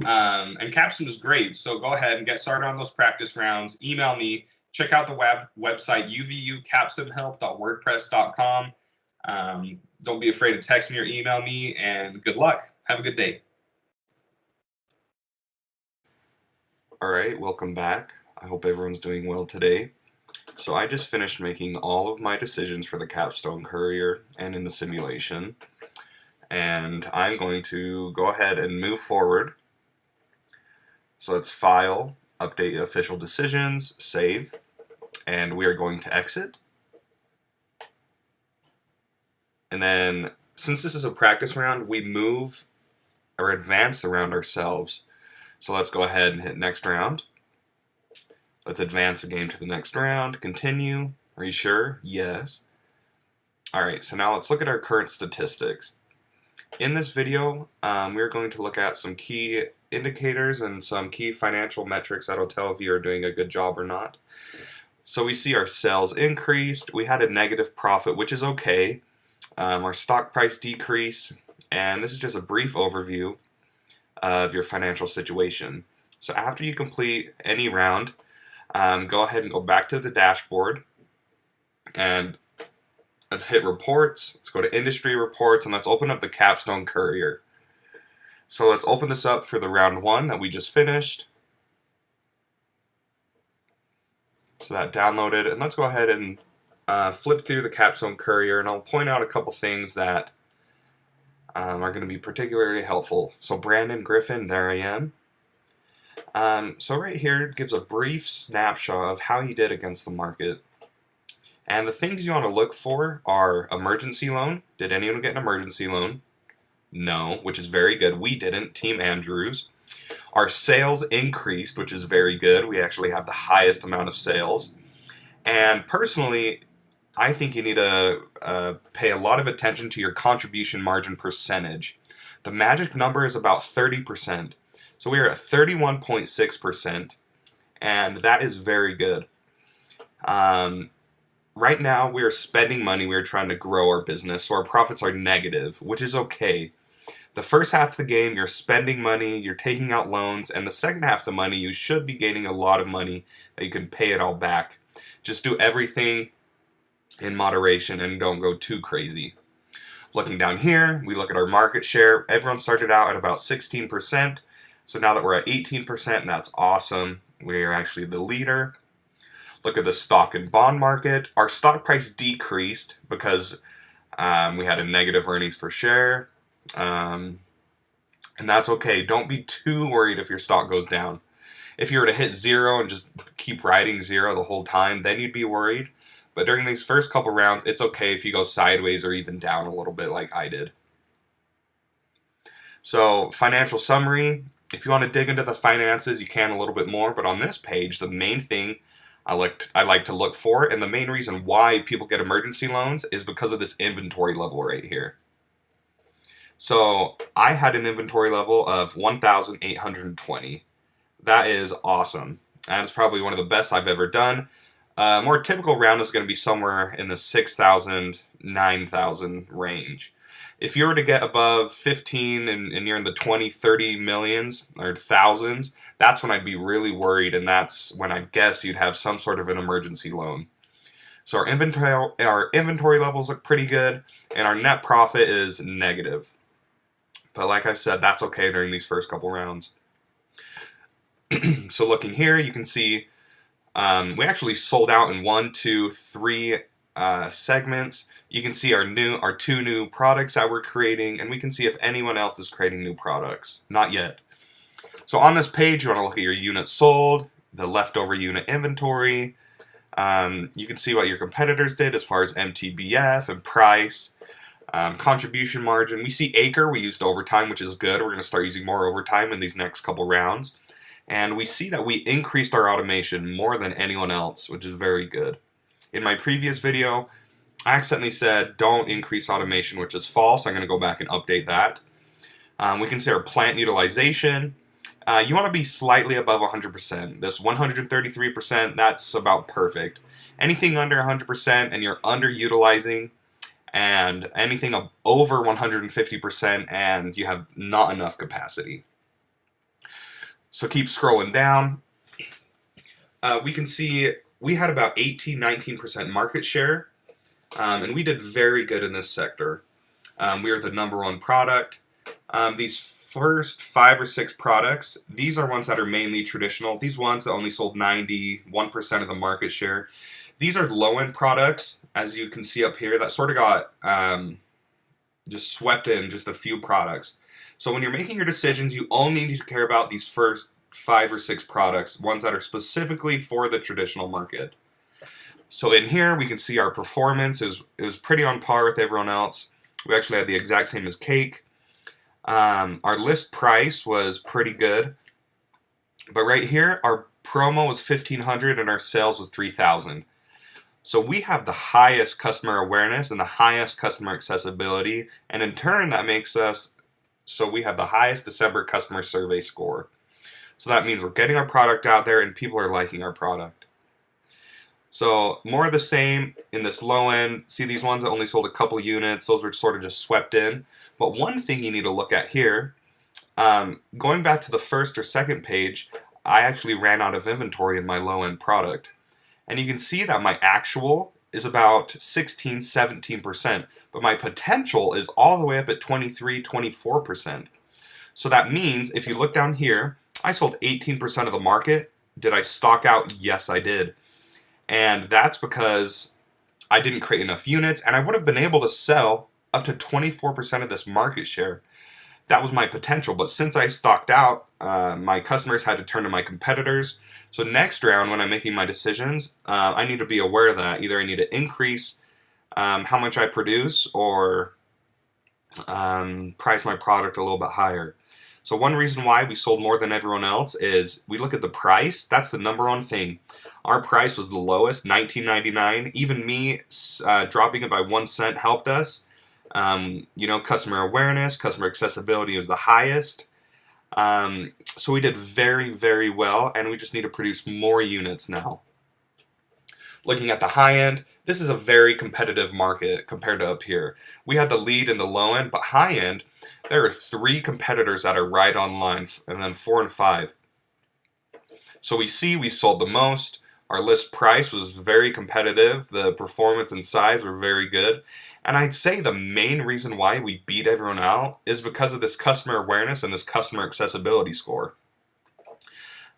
And CapSim is great. So go ahead and get started on those practice rounds. Email me. Check out the website, uvucapsimhelp.wordpress.com. Don't be afraid to text me or email me, and good luck. Have a good day. All right, welcome back. I hope everyone's doing well today. So I just finished making all of my decisions for the capstone courier and in the simulation. And I'm going to go ahead and move forward. So let's file, update official decisions, save, and we are going to exit. And then, since this is a practice round, we move or advance around ourselves. So let's go ahead and hit next round. Let's advance the game to the next round. Continue. Are you sure? Yes. Alright, so now let's look at our current statistics. In this video, we're going to look at some key indicators and some key financial metrics that'll tell if you're doing a good job or not. So we see our sales increased. We had a negative profit, which is okay. Our stock price decrease, and this is just a brief overview of your financial situation. So after you complete any round, go ahead and go back to the dashboard, and let's hit reports. Let's go to industry reports, and let's open up the capstone courier. So let's open this up for the round one that we just finished. So that downloaded, and let's go ahead and flip through the capstone courier, and I'll point out a couple things that are going to be particularly helpful. So Brandon Griffin, there I am. So right here it gives a brief snapshot of how you did against the market. And the things you want to look for are emergency loan. Did anyone get an emergency loan? No, which is very good. We didn't. Team Andrews. Our sales increased, which is very good. We actually have the highest amount of sales. And personally, I think you need to pay a lot of attention to your contribution margin percentage. The magic number is about 30%. So we are at 31.6%, and that is very good. Right now, we are spending money. We are trying to grow our business, so our profits are negative, which is okay. The first half of the game, you're spending money, you're taking out loans, and the second half of the money, you should be gaining a lot of money that you can pay it all back. Just do everything in moderation and don't go too crazy. Looking down here, we look at our market share. Everyone started out at about 16%. So now that we're at 18%, that's awesome. We are actually the leader. Look at the stock and bond market. Our stock price decreased because we had a negative earnings per share. And that's okay. Don't be too worried if your stock goes down. If you were to hit zero and just keep riding zero the whole time, then you'd be worried. But during these first couple rounds, it's okay if you go sideways or even down a little bit like I did. So, financial summary. If you want to dig into the finances, you can a little bit more. But on this page, the main thing I like to look for, and the main reason why people get emergency loans is because of this inventory level right here. So, I had an inventory level of 1,820. That is awesome. That's probably one of the best I've ever done. More typical round is going to be somewhere in the 6,000, 9,000 range. If you were to get above 15 and you're in the 20, 30 millions or thousands, that's when I'd be really worried, and that's when I guess you'd have some sort of an emergency loan. So our inventory levels look pretty good, and our net profit is negative. But like I said, that's okay during these first couple rounds. So looking here, you can see we actually sold out in 1, 2, 3 segments. You can see our two new products that we're creating, and we can see if anyone else is creating new products. Not yet. So on this page, you want to look at your units sold, the leftover unit inventory. You can see what your competitors did as far as MTBF and price, contribution margin. We see acre, we used overtime, which is good. We're going to start using more overtime in these next couple rounds. And we see that we increased our automation more than anyone else, which is very good. In my previous video, I accidentally said don't increase automation, which is false. I'm going to go back and update that. We can see our plant utilization. You want to be slightly above 100%. This 133%, that's about perfect. Anything under 100% and you're underutilizing, and anything over 150% and you have not enough capacity. So keep scrolling down. We can see we had about 18-19% market share, and we did very good in this sector. We are the #1 product. These first 5 or 6 products, these are ones that are mainly traditional. These ones that only sold 91% of the market share. These are low-end products, as you can see up here, that sort of got just swept in, just a few products. So when you're making your decisions, you only need to care about these first 5 or 6 products, ones that are specifically for the traditional market. So in here, we can see our performance is pretty on par with everyone else. We actually had the exact same as cake. Our list price was pretty good. But right here, our promo was $1,500 and our sales was $3,000. So we have the highest customer awareness and the highest customer accessibility, and in turn that makes us so we have the highest December customer survey score. So that means we're getting our product out there and people are liking our product. So more of the same in this low end. See these ones that only sold a couple units, those were sort of just swept in. But one thing you need to look at here, going back to the first or second page, I actually ran out of inventory in my low end product. And you can see that my actual is about 16-17%, but my potential is all the way up at 23-24%. So that means if you look down here, I sold 18% of the market. Did I stock out? Yes, I did. And that's because I didn't create enough units, and I would have been able to sell up to 24% of this market share. That was my potential, but since I stocked out, my customers had to turn to my competitors. So next round, when I'm making my decisions, I need to be aware of that. Either I need to increase how much I produce or price my product a little bit higher. So one reason why we sold more than everyone else is we look at the price. That's the #1 thing. Our price was the lowest, $19.99. Even me dropping it by 1 cent helped us. Customer awareness, customer accessibility was the highest. So we did very, very well, and we just need to produce more units now. Looking at the high end, This is a very competitive market compared to up here. We had the lead in the low end, but high end, there are 3 competitors that are right on line, and then 4 and 5. So we see we sold the most. Our list price was very competitive. The performance and size were very good. And I'd say the main reason why we beat everyone out is because of this customer awareness and this customer accessibility score.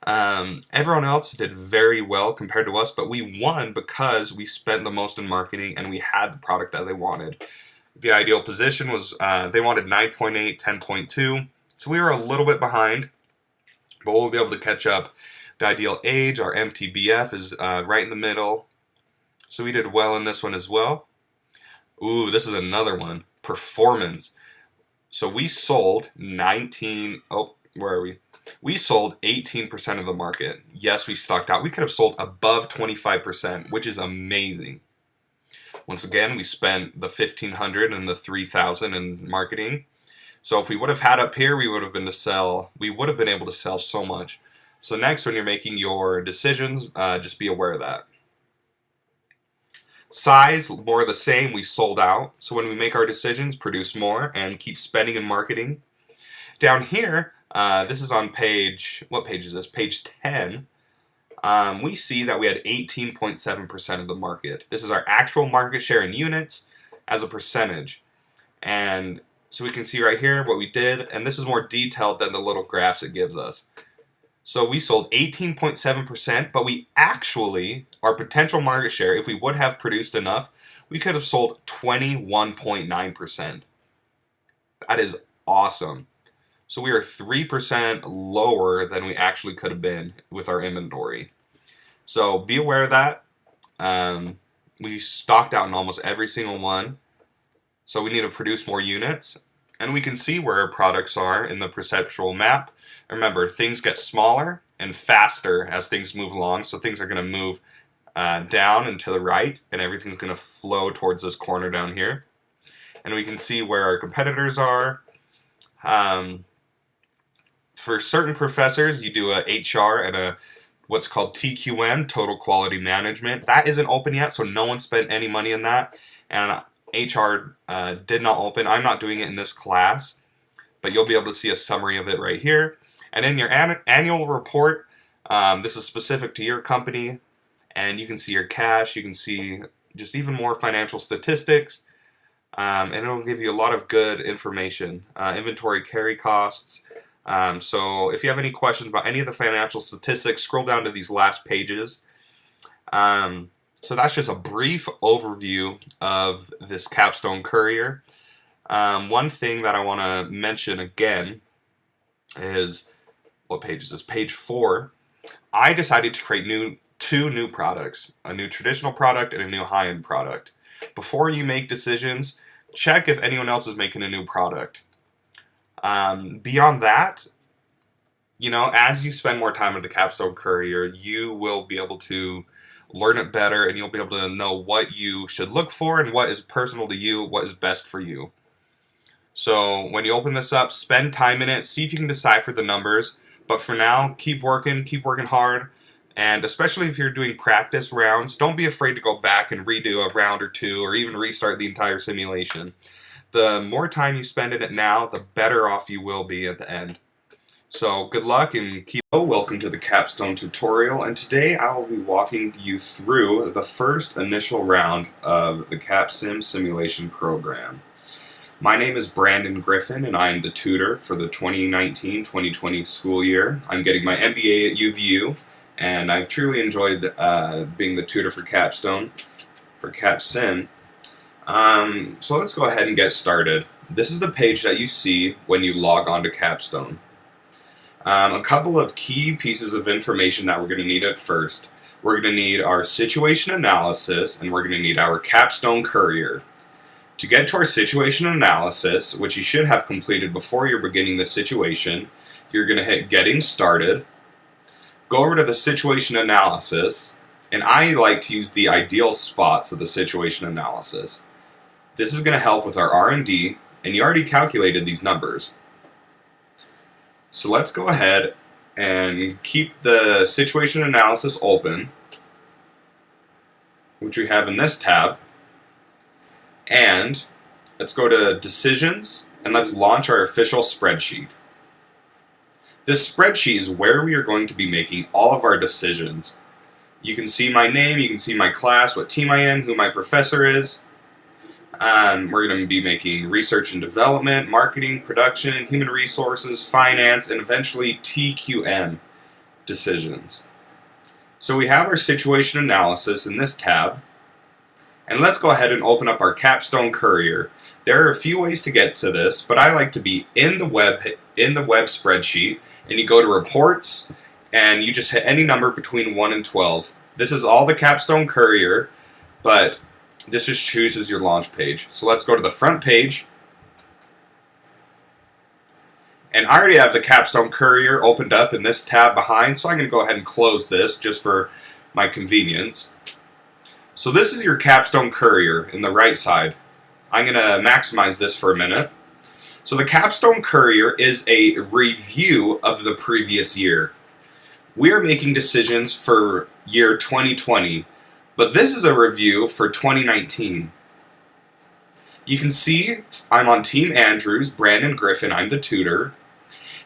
Everyone else did very well compared to us, but we won because we spent the most in marketing and we had the product that they wanted. The ideal position was they wanted 9.8, 10.2, so we were a little bit behind, but we'll be able to catch up. The ideal age, our MTBF, is right in the middle, so we did well in this one as well. Ooh, this is another one. Performance. So we sold 19... Oh, where are we? We sold 18% of the market. Yes, we stocked out. We could have sold above 25%, which is amazing. Once again, we spent the $1,500 and the $3,000 in marketing. So if we would have had up here, we would have been able to sell so much. So next, when you're making your decisions, just be aware of that. Size, more the same, we sold out. So when we make our decisions, produce more and keep spending in marketing. Down here, this is on page, what page is this? Page 10. We see that we had 18.7% of the market. This is our actual market share in units as a percentage. And so we can see right here what we did, and this is more detailed than the little graphs it gives us. So we sold 18.7%, but we actually, our potential market share, if we would have produced enough, we could have sold 21.9%. That is awesome. So we are 3% lower than we actually could have been with our inventory. So be aware of that. We stocked out in almost every single one. So we need to produce more units. And we can see where our products are in the perceptual map. Remember, things get smaller and faster as things move along. So things are going to move down and to the right, and everything's going to flow towards this corner down here. And we can see where our competitors are. For certain professors, you do a HR and a what's called TQM, Total Quality Management. That isn't open yet, so no one spent any money in that. And HR did not open. I'm not doing it in this class, but you'll be able to see a summary of it right here. And in your annual report, this is specific to your company, and you can see your cash, you can see just even more financial statistics, and it'll give you a lot of good information. Inventory carry costs. So if you have any questions about any of the financial statistics, scroll down to these last pages. So that's just a brief overview of this Capstone Courier. One thing that I want to mention again is, what page is this? Page 4. I decided to create two new products, a new traditional product and a new high-end product. Before you make decisions, check if anyone else is making a new product. Beyond that, as you spend more time with the Capstone Courier, you will be able to learn it better, and you'll be able to know what you should look for and what is personal to you, what is best for you. So when you open this up, spend time in it, see if you can decipher the numbers. But for now, keep working hard. And especially if you're doing practice rounds, don't be afraid to go back and redo a round or two, or even restart the entire simulation. The more time you spend in it now, the better off you will be at the end. So good luck and welcome to the Capstone tutorial, and today I will be walking you through the first initial round of the CapSim simulation program. My name is Brandon Griffin, and I am the tutor for the 2019-2020 school year. I'm getting my MBA at UVU, and I've truly enjoyed being the tutor for Capstone, for CapSim. So let's go ahead and get started. This is the page that you see when you log on to Capstone. A couple of key pieces of information that we're going to need at first. We're going to need our situation analysis, and we're going to need our Capstone Courier. To get to our situation analysis, which you should have completed before you're beginning the situation, you're going to hit Getting Started, go over to the situation analysis, and I like to use the ideal spots of the situation analysis. This is going to help with our R&D, and you already calculated these numbers. So let's go ahead and keep the situation analysis open. which we have in this tab, and let's go to Decisions, and let's launch our official spreadsheet. This spreadsheet is where we are going to be making all of our decisions. You can see my name, you can see my class, what team I am, who my professor is. We're going to be making research and development, marketing, production, human resources, finance, and eventually TQM decisions. So we have our situation analysis in this tab. And let's go ahead and open up our Capstone Courier. There are a few ways to get to this, but I like to be in the web spreadsheet, and you go to Reports, and you just hit any number between 1 and 12. This is all the Capstone Courier, but this just chooses your launch page. So let's go to the front page. And I already have the Capstone Courier opened up in this tab behind, so I'm going to go ahead and close this just for my convenience. So this is your Capstone Courier in the right side. I'm going to maximize this for a minute. So the Capstone Courier is a review of the previous year. We are making decisions for year 2020, but this is a review for 2019. You can see I'm on Team Andrews, Brandon Griffin, I'm the tutor.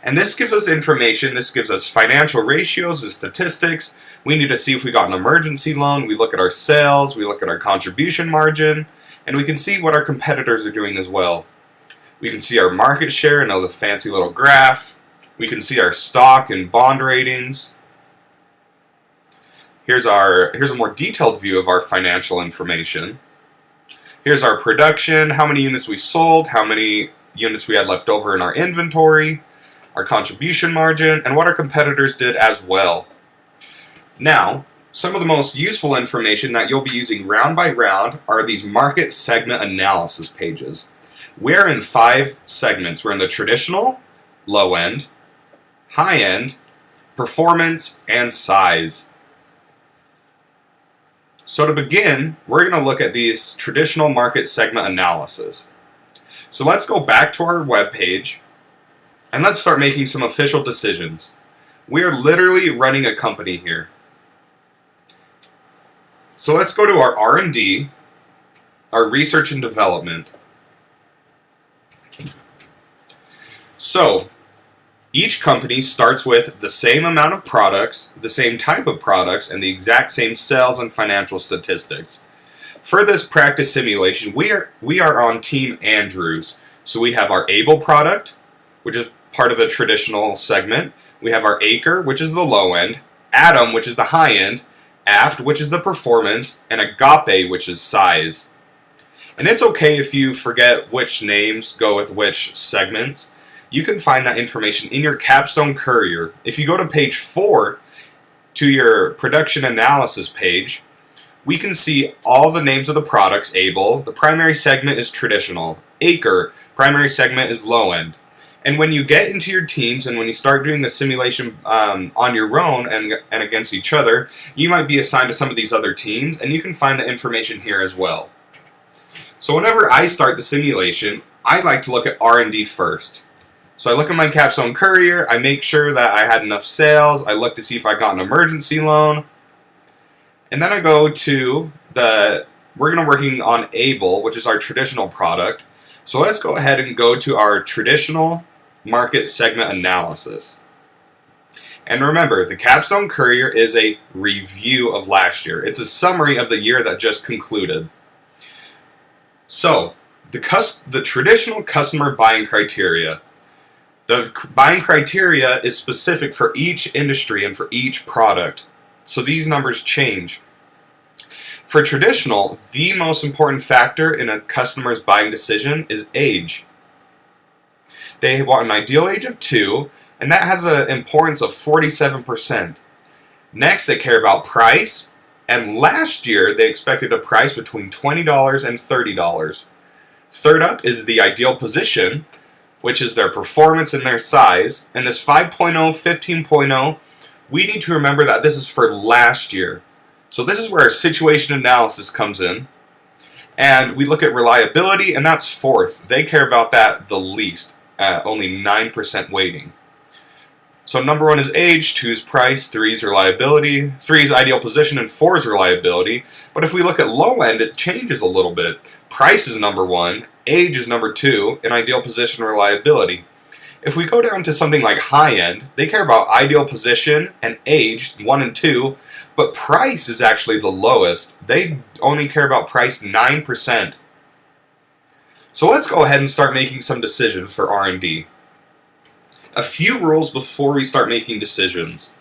And this gives us information, this gives us financial ratios and statistics. We need to see if we got an emergency loan, we look at our sales, we look at our contribution margin, and we can see what our competitors are doing as well. We can see our market share in a fancy little graph. We can see our stock and bond ratings. Here's a more detailed view of our financial information. Here's our production, how many units we sold, how many units we had left over in our inventory, our contribution margin, and what our competitors did as well. Now, some of the most useful information that you'll be using round by round are these market segment analysis pages. We're in 5 segments. We're in the traditional, low end, high end, performance, and size. So to begin, we're going to look at these traditional market segment analysis. So let's go back to our web page and let's start making some official decisions. We are literally running a company here. So let's go to our R&D, our research and development. So each company starts with the same amount of products, the same type of products, and the exact same sales and financial statistics. For this practice simulation, we are on Team Andrews. So we have our Able product, which is part of the traditional segment. We have our Acre, which is the low end, Atom, which is the high end, Aft, which is the performance, and Agape, which is size. And it's okay if you forget which names go with which segments. You can find that information in your Capstone Courier. If you go to page 4 to your production analysis page, we can see all the names of the products. Able, the primary segment is traditional. Acre, primary segment is low end. And when you get into your teams and when you start doing the simulation on your own and against each other, you might be assigned to some of these other teams, and you can find the information here as well. So whenever I start the simulation, I like to look at R&D first. So I look at my Capstone Courier, I make sure that I had enough sales, I look to see if I got an emergency loan, and then I go to we're going to working on Able, which is our traditional product. So let's go ahead and go to our traditional market segment analysis. And remember, the Capstone Courier is a review of last year. It's a summary of the year that just concluded. So, the traditional customer buying criteria. The buying criteria is specific for each industry and for each product. So these numbers change. For traditional, the most important factor in a customer's buying decision is age. They want an ideal age of 2, and that has an importance of 47%. Next, they care about price, and last year they expected a price between $20 and $30. Third up is the ideal position, which is their performance and their size. And this 5.0, 15.0, we need to remember that this is for last year. So this is where our situation analysis comes in. And we look at reliability, and that's fourth. They care about that the least, at only 9% weighting. So number 1 is age, 2 is price, 3 is reliability, 3 is ideal position, and 4 is reliability. But if we look at low end, it changes a little bit. Price is number 1, age is number 2, and ideal position, reliability. If we go down to something like high end, they care about ideal position and age, 1 and 2, but price is actually the lowest. They only care about price 9%. So let's go ahead and start making some decisions for R&D. A few rules before we start making decisions.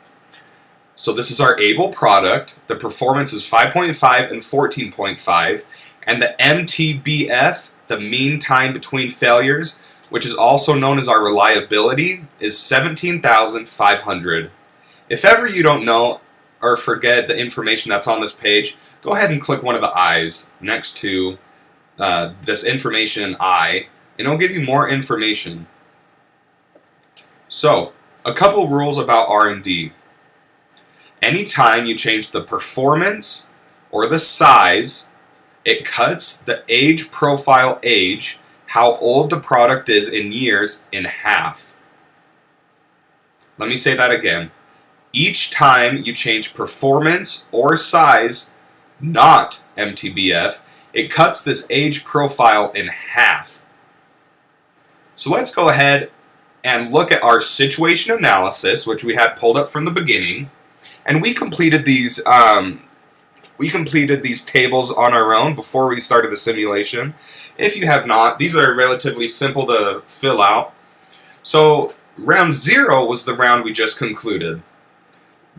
So this is our able product. The performance is 5.5 and 14.5. And the MTBF, the mean time between failures, which is also known as our reliability, is 17,500. If ever you don't know or forget the information that's on this page, go ahead and click one of the I's next to this information I, and it'll give you more information. So, a couple rules about R&D. Anytime you change the performance or the size, it cuts the age profile age, how old the product is in years, in half. Let me say that again. Each time you change performance or size, not MTBF, it cuts this age profile in half. So let's go ahead and look at our situation analysis, which we had pulled up from the beginning, and we completed these tables on our own before we started the simulation. If you have not, these are relatively simple to fill out. So round 0 was the round we just concluded.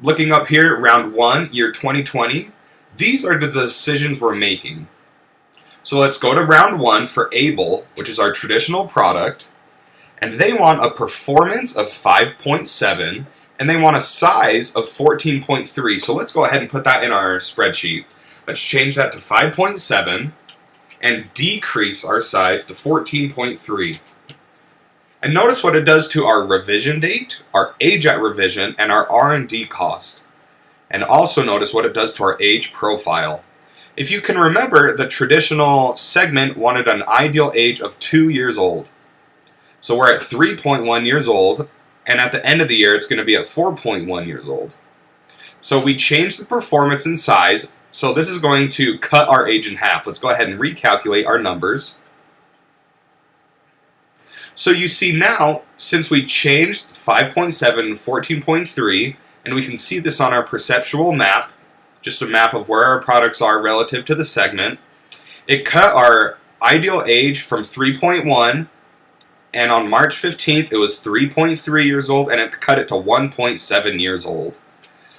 Looking up here, round 1, year 2020, these are the decisions we're making. So let's go to round 1 for able, which is our traditional product. And they want a performance of 5.7, and they want a size of 14.3. So let's go ahead and put that in our spreadsheet. Let's change that to 5.7 and decrease our size to 14.3. And notice what it does to our revision date, our age at revision, and our R&D cost. And also notice what it does to our age profile. If you can remember, the traditional segment wanted an ideal age of 2 years old. So we're at 3.1 years old, and at the end of the year, it's going to be at 4.1 years old. So we changed the performance and size, so this is going to cut our age in half. Let's go ahead and recalculate our numbers. So you see now, since we changed 5.7 and 14.3, and we can see this on our perceptual map, just a map of where our products are relative to the segment, it cut our ideal age from 3.1, and on March 15th, it was 3.3 years old, and it cut it to 1.7 years old.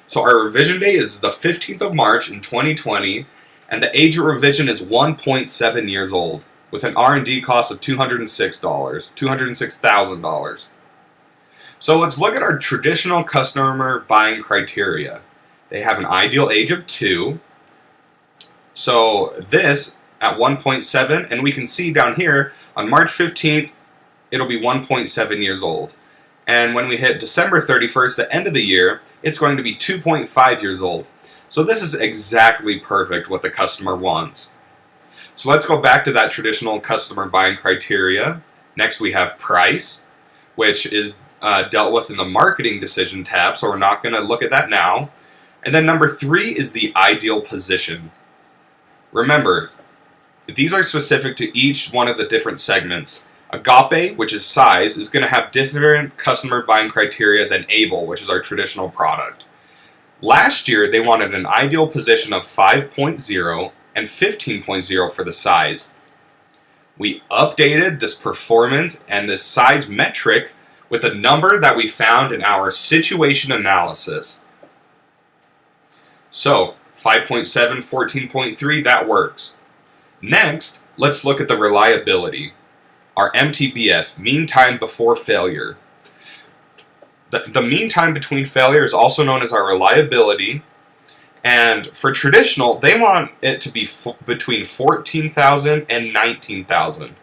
So our revision date is the 15th of March in 2020, and the age of revision is 1.7 years old, with an R&D cost of $206,000. So let's look at our traditional customer buying criteria. They have an ideal age of 2. So this at 1.7, and we can see down here on March 15th, it'll be 1.7 years old. And when we hit December 31st, the end of the year, it's going to be 2.5 years old. So this is exactly perfect what the customer wants. So let's go back to that traditional customer buying criteria. Next we have price, which is dealt with in the marketing decision tab, so we're not going to look at that now. And then number 3 is the ideal position. Remember, these are specific to each one of the different segments. Agape, which is size, is going to have different customer buying criteria than able, which is our traditional product. Last year, they wanted an ideal position of 5.0 and 15.0 for the size. We updated this performance and this size metric with a number that we found in our situation analysis. So, 5.7, 14.3, that works. Next, let's look at the reliability. Our MTBF, mean time before failure. The mean time between failure is also known as our reliability. And for traditional, they want it to be between 14,000 and 19,000.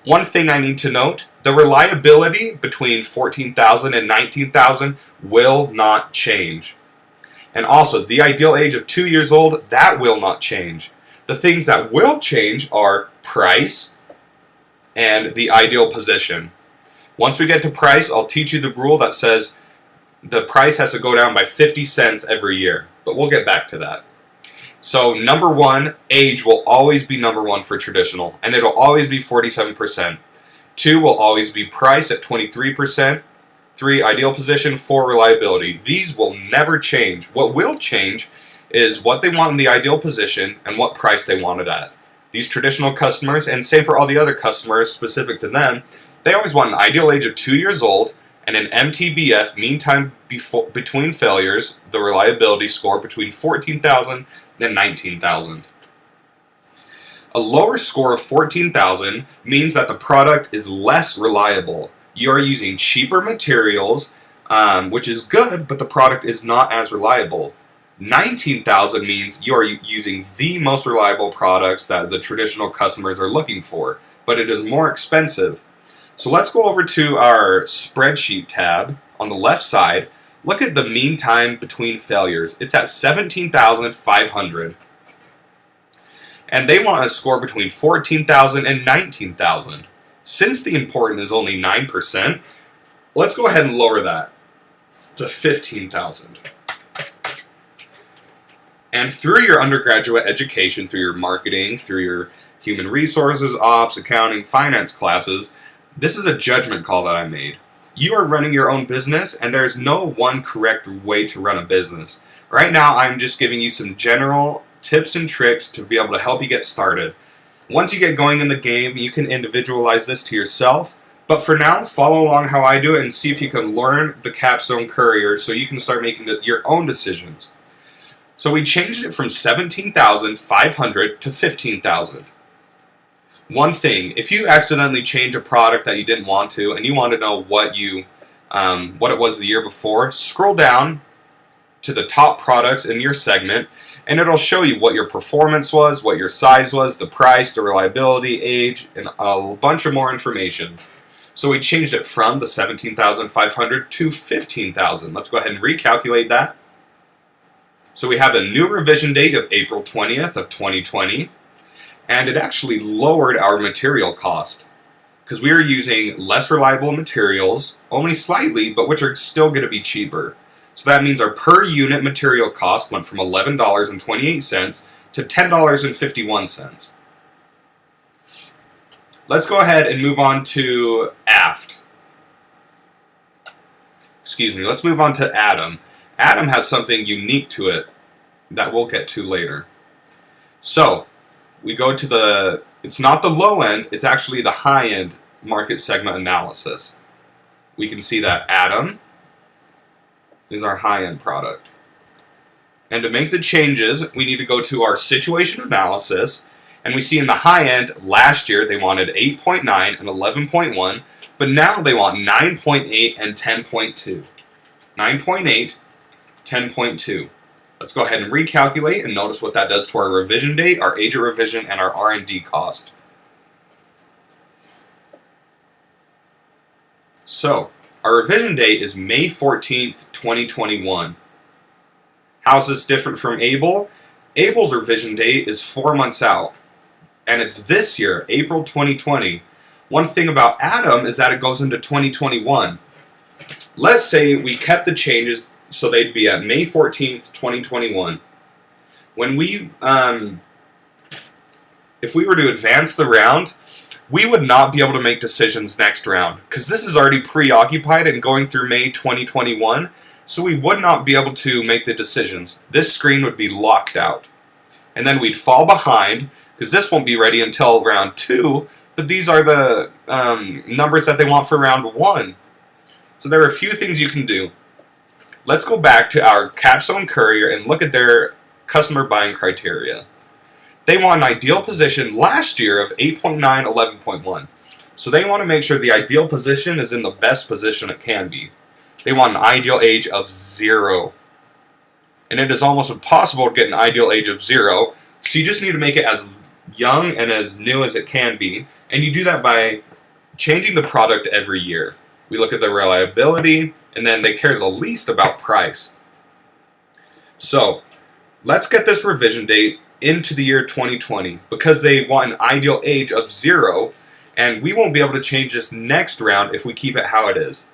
One thing I need to note, the reliability between 14,000 and 19,000 will not change. And also, the ideal age of 2 years old, that will not change. The things that will change are price and the ideal position. Once we get to price, I'll teach you the rule that says the price has to go down by 50 cents every year. But we'll get back to that. So number one, age will always be number one for traditional, and it'll always be 47%. Two will always be price at 23%. Three, ideal position. Four, reliability. These will never change. What will change is what they want in the ideal position and what price they want it at. These traditional customers, and same for all the other customers specific to them, they always want an ideal age of 2 years old and an MTBF, mean time between failures, the reliability score between 14,000 and 19,000. A lower score of 14,000 means that the product is less reliable. You are using cheaper materials, which is good, but the product is not as reliable. 19,000 means you are using the most reliable products that the traditional customers are looking for, but it is more expensive. So let's go over to our spreadsheet tab on the left side. Look at the mean time between failures. It's at 17,500. And they want a score between 14,000 and 19,000. Since the important is only 9%, let's go ahead and lower that to 15,000. And through your undergraduate education, through your marketing, through your human resources, ops, accounting, finance classes, this is a judgment call that I made. You are running your own business, and there is no one correct way to run a business. Right now, I'm just giving you some general tips and tricks to be able to help you get started. Once you get going in the game, you can individualize this to yourself. But for now, follow along how I do it and see if you can learn the CapSim Courier so you can start making your own decisions. So we changed it from 17,500 to 15,000. One thing, if you accidentally change a product that you didn't want to and you want to know what it was the year before, scroll down to the top products in your segment and it'll show you what your performance was, what your size was, the price, the reliability, age, and a bunch of more information. So we changed it from the 17,500 to 15,000. Let's go ahead and recalculate that. So we have a new revision date of April 20th of 2020, and it actually lowered our material cost because we are using less reliable materials, only slightly, but which are still going to be cheaper. So that means our per unit material cost went from $11.28 to $10.51. Let's go ahead and move on to aft. Let's move on to Atom. Atom has something unique to it that we'll get to later. So, we go to it's not the low end, it's actually the high end market segment analysis. We can see that Atom is our high end product. And to make the changes, we need to go to our situation analysis, and we see in the high end, last year they wanted 8.9 and 11.1, but now they want 9.8 and 10.2. 9.8, 10.2. Let's go ahead and recalculate and notice what that does to our revision date, our age of revision, and our R&D cost. So, our revision date is May 14th, 2021. How is this different from Able? Able's revision date is 4 months out, and it's this year, April 2020. One thing about Atom is that it goes into 2021. Let's say we kept the changes so they'd be at May 14th, 2021. When if we were to advance the round, we would not be able to make decisions next round because this is already preoccupied and going through May 2021, so we would not be able to make the decisions. This screen would be locked out. And then we'd fall behind because this won't be ready until round 2, but these are the numbers that they want for round 1. So there are a few things you can do. Let's go back to our CapSim Courier and look at their customer buying criteria. They want an ideal position last year of 8.9, 11.1. So they want to make sure the ideal position is in the best position it can be. They want an ideal age of 0. And it is almost impossible to get an ideal age of 0, so you just need to make it as young and as new as it can be, and you do that by changing the product every year. We look at the reliability, and then they care the least about price. So, let's get this revision date into the year 2020, because they want an ideal age of 0, and we won't be able to change this next round if we keep it how it is.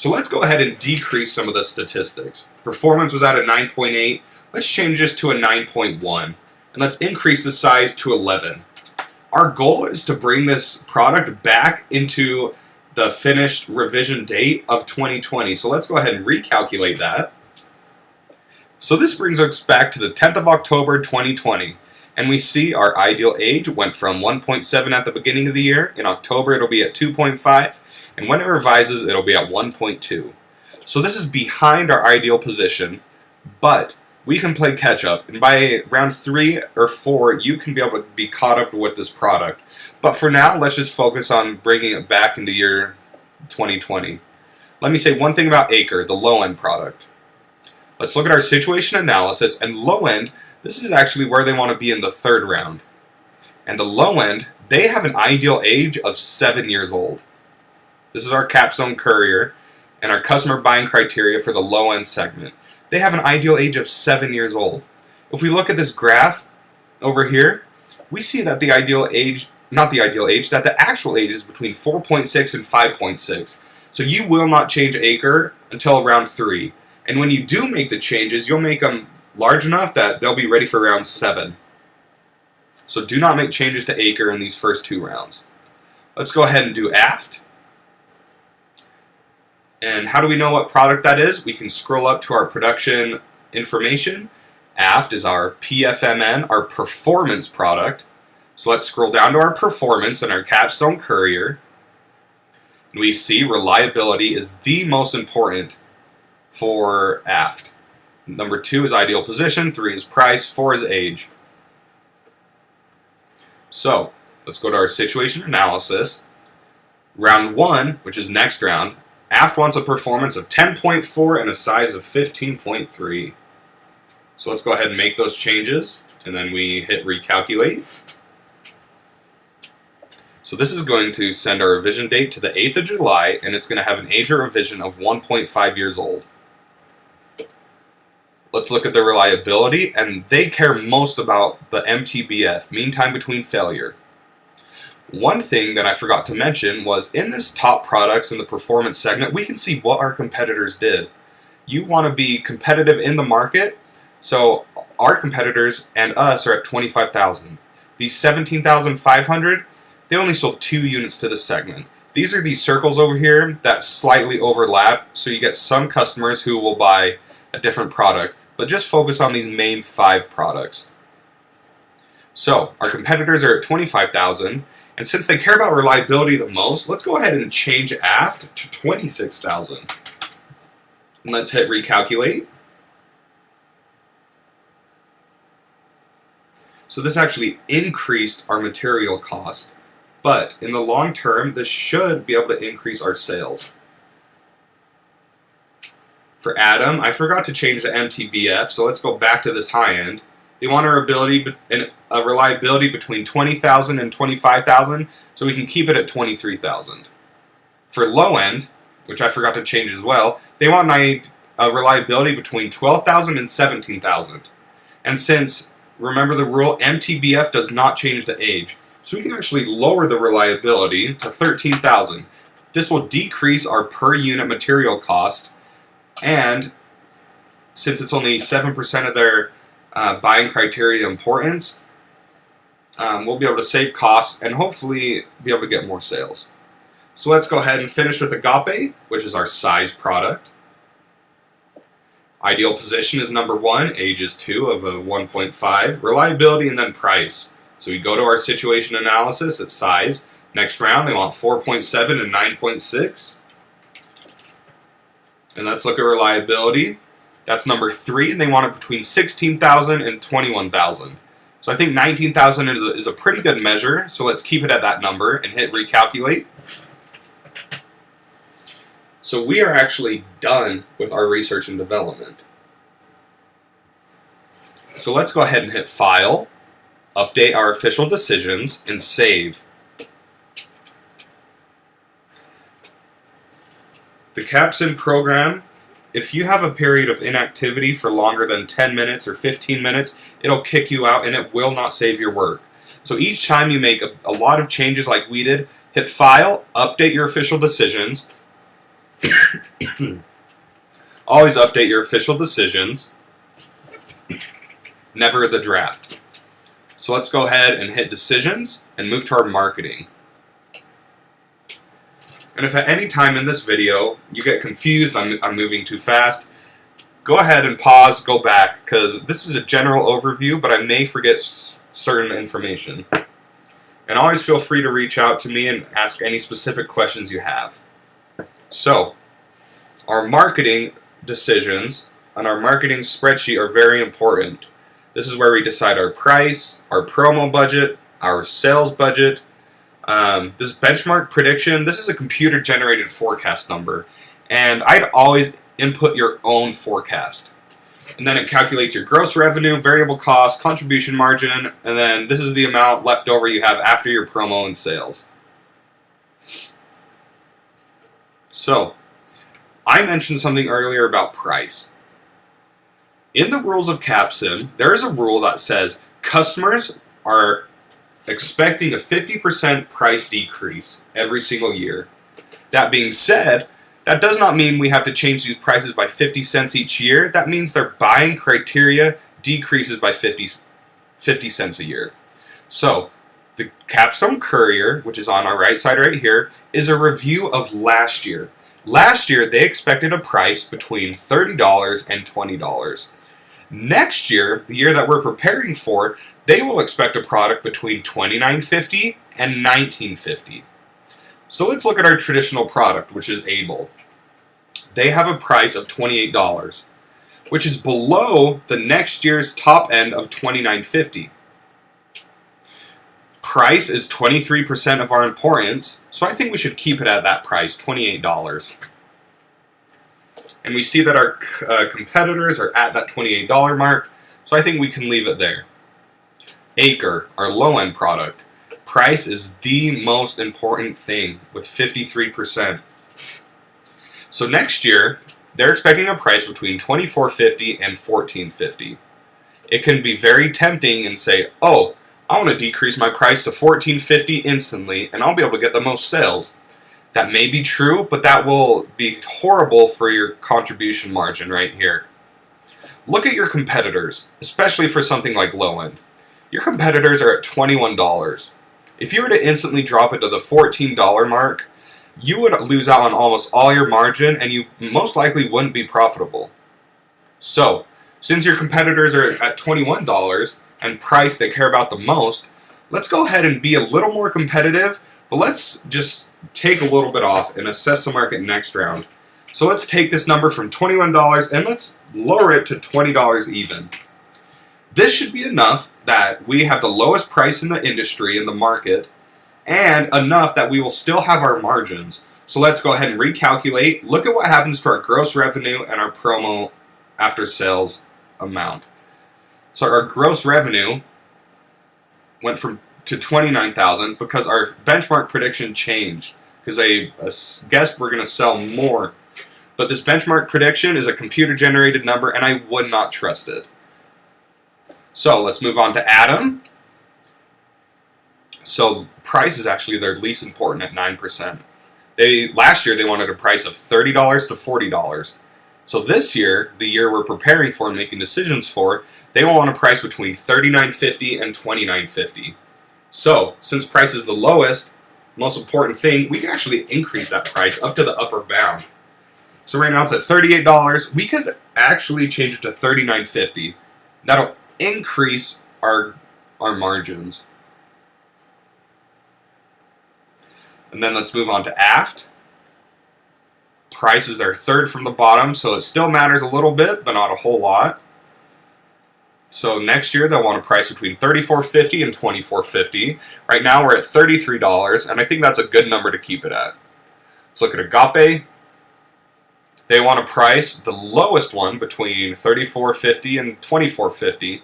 So let's go ahead and decrease some of the statistics. Performance was at a 9.8. Let's change this to a 9.1. And let's increase the size to 11. Our goal is to bring this product back into the finished revision date of 2020. So let's go ahead and recalculate that. So this brings us back to the 10th of October 2020. And we see our ideal age went from 1.7 at the beginning of the year. In October it'll be at 2.5. And when it revises, it'll be at 1.2. So this is behind our ideal position, but we can play catch up. And by round 3 or 4, you can be able to be caught up with this product. But for now, let's just focus on bringing it back into year 2020. Let me say one thing about Acre, the low-end product. Let's look at our situation analysis, and low-end, this is actually where they want to be in the 3rd round. And the low-end, they have an ideal age of 7 years old. This is our CapSim Courier and our customer buying criteria for the low-end segment. They have an ideal age of 7 years old. If we look at this graph over here, we see that the ideal age, that the actual age is between 4.6 and 5.6. So you will not change Acre until round 3. And when you do make the changes, you'll make them large enough that they'll be ready for round 7. So do not make changes to Acre in these first 2 rounds. Let's go ahead and do Aft. And how do we know what product that is? We can scroll up to our production information. Aft is our PFMN, our performance product. So let's scroll down to our performance in our CapSim Courier. And we see reliability is the most important for Aft. Number 2 is ideal position, 3 is price, 4 is age. So let's go to our situation analysis. Round 1, which is next round, Aft wants a performance of 10.4 and a size of 15.3. So let's go ahead and make those changes, and then we hit recalculate. So this is going to send our revision date to the 8th of July, and it's going to have an age of revision of 1.5 years old. Let's look at the reliability, and they care most about the MTBF, mean time between failure. One thing that I forgot to mention was in this top products in the performance segment, we can see what our competitors did. You want to be competitive in the market, so our competitors and us are at 25,000. These 17,500, they only sold 2 units to this segment. These are these circles over here that slightly overlap, so you get some customers who will buy a different product, but just focus on these main 5 products. So our competitors are at 25,000. And since they care about reliability the most, let's go ahead and change Aft to 26,000. And let's hit recalculate. So this actually increased our material cost. But in the long term, this should be able to increase our sales. For Adam, I forgot to change the MTBF, so let's go back to this high end. They want a reliability between 20,000 and 25,000, so we can keep it at 23,000. For low end, which I forgot to change as well, they want a reliability between 12,000 and 17,000. And since, remember the rule, MTBF does not change the age, so we can actually lower the reliability to 13,000. This will decrease our per unit material cost, and since it's only 7% of their buying criteria importance, we'll be able to save costs and hopefully be able to get more sales. So let's go ahead and finish with Agape, which is our size product. Ideal position is number 1, age is 2 of a 1.5, reliability and then price. So we go to our situation analysis at size. Next round they want 4.7 and 9.6. And let's look at reliability. That's number 3, and they want it between 16,000 and 21,000. So I think 19,000 is a pretty good measure, so let's keep it at that number and hit recalculate. So we are actually done with our research and development. So let's go ahead and hit File, update our official decisions, and save. The CapSim program, if you have a period of inactivity for longer than 10 minutes or 15 minutes, it'll kick you out and it will not save your work. So each time you make a lot of changes like we did, hit File, update your official decisions, Always update your official decisions, never the draft. So let's go ahead and hit decisions and move to our marketing. And if at any time in this video you get confused, I'm moving too fast, go ahead and pause, go back, because this is a general overview, but I may forget certain information. And always feel free to reach out to me and ask any specific questions you have. So, our marketing decisions and our marketing spreadsheet are very important. This is where we decide our price, our promo budget, our sales budget. This benchmark prediction, this is a computer-generated forecast number. And I'd always input your own forecast. And then it calculates your gross revenue, variable cost, contribution margin, and then this is the amount left over you have after your promo and sales. So, I mentioned something earlier about price. In the rules of CapSim, there is a rule that says customers are expecting a 50% price decrease every single year. That being said, that does not mean we have to change these prices by 50 cents each year. That means their buying criteria decreases by 50 cents a year. So, the Capstone Courier, which is on our right side right here, is a review of last year. Last year, they expected a price between $30 and $20. Next year, the year that we're preparing for, they will expect a product between $29.50 and $19.50. So let's look at our traditional product, which is Able. They have a price of $28, which is below the next year's top end of $29.50. Price is 23% of our importance, so I think we should keep it at that price, $28. And we see that our competitors are at that $28 mark, so I think we can leave it there. Acre, our low-end product. Price is the most important thing with 53%. So next year, they're expecting a price between $24.50 and $14.50. It can be very tempting and say, oh, I want to decrease my price to $14.50 instantly and I'll be able to get the most sales. That may be true, but that will be horrible for your contribution margin right here. Look at your competitors, especially for something like low end. Your competitors are at $21. If you were to instantly drop it to the $14 mark, you would lose out on almost all your margin and you most likely wouldn't be profitable. So, since your competitors are at $21 and price they care about the most, let's go ahead and be a little more competitive, but let's just take a little bit off and assess the market next round. So let's take this number from $21 and let's lower it to $20 even. This should be enough that we have the lowest price in the industry, in the market, and enough that we will still have our margins. So let's go ahead and recalculate. Look at what happens to our gross revenue and our promo after sales amount. So our gross revenue went to $29,000 because our benchmark prediction changed because they guessed we're going to sell more. But this benchmark prediction is a computer-generated number, and I would not trust it. So let's move on to Adam. So price is actually their least important at 9%. Last year they wanted a price of $30 to $40. So this year, the year we're preparing for and making decisions for, they will want a price between $39.50 and $29.50. So since price is the lowest, most important thing, we can actually increase that price up to the upper bound. So right now it's at $38. We could actually change it to $39.50. That'll increase our margins. And then let's move on to Aft. Price is their third from the bottom, so it still matters a little bit, but not a whole lot. So next year they'll want a price between $34.50 and $24.50. Right now we're at $33, and I think that's a good number to keep it at. Let's look at Agape. They want a price, the lowest one, between $34.50 and $24.50.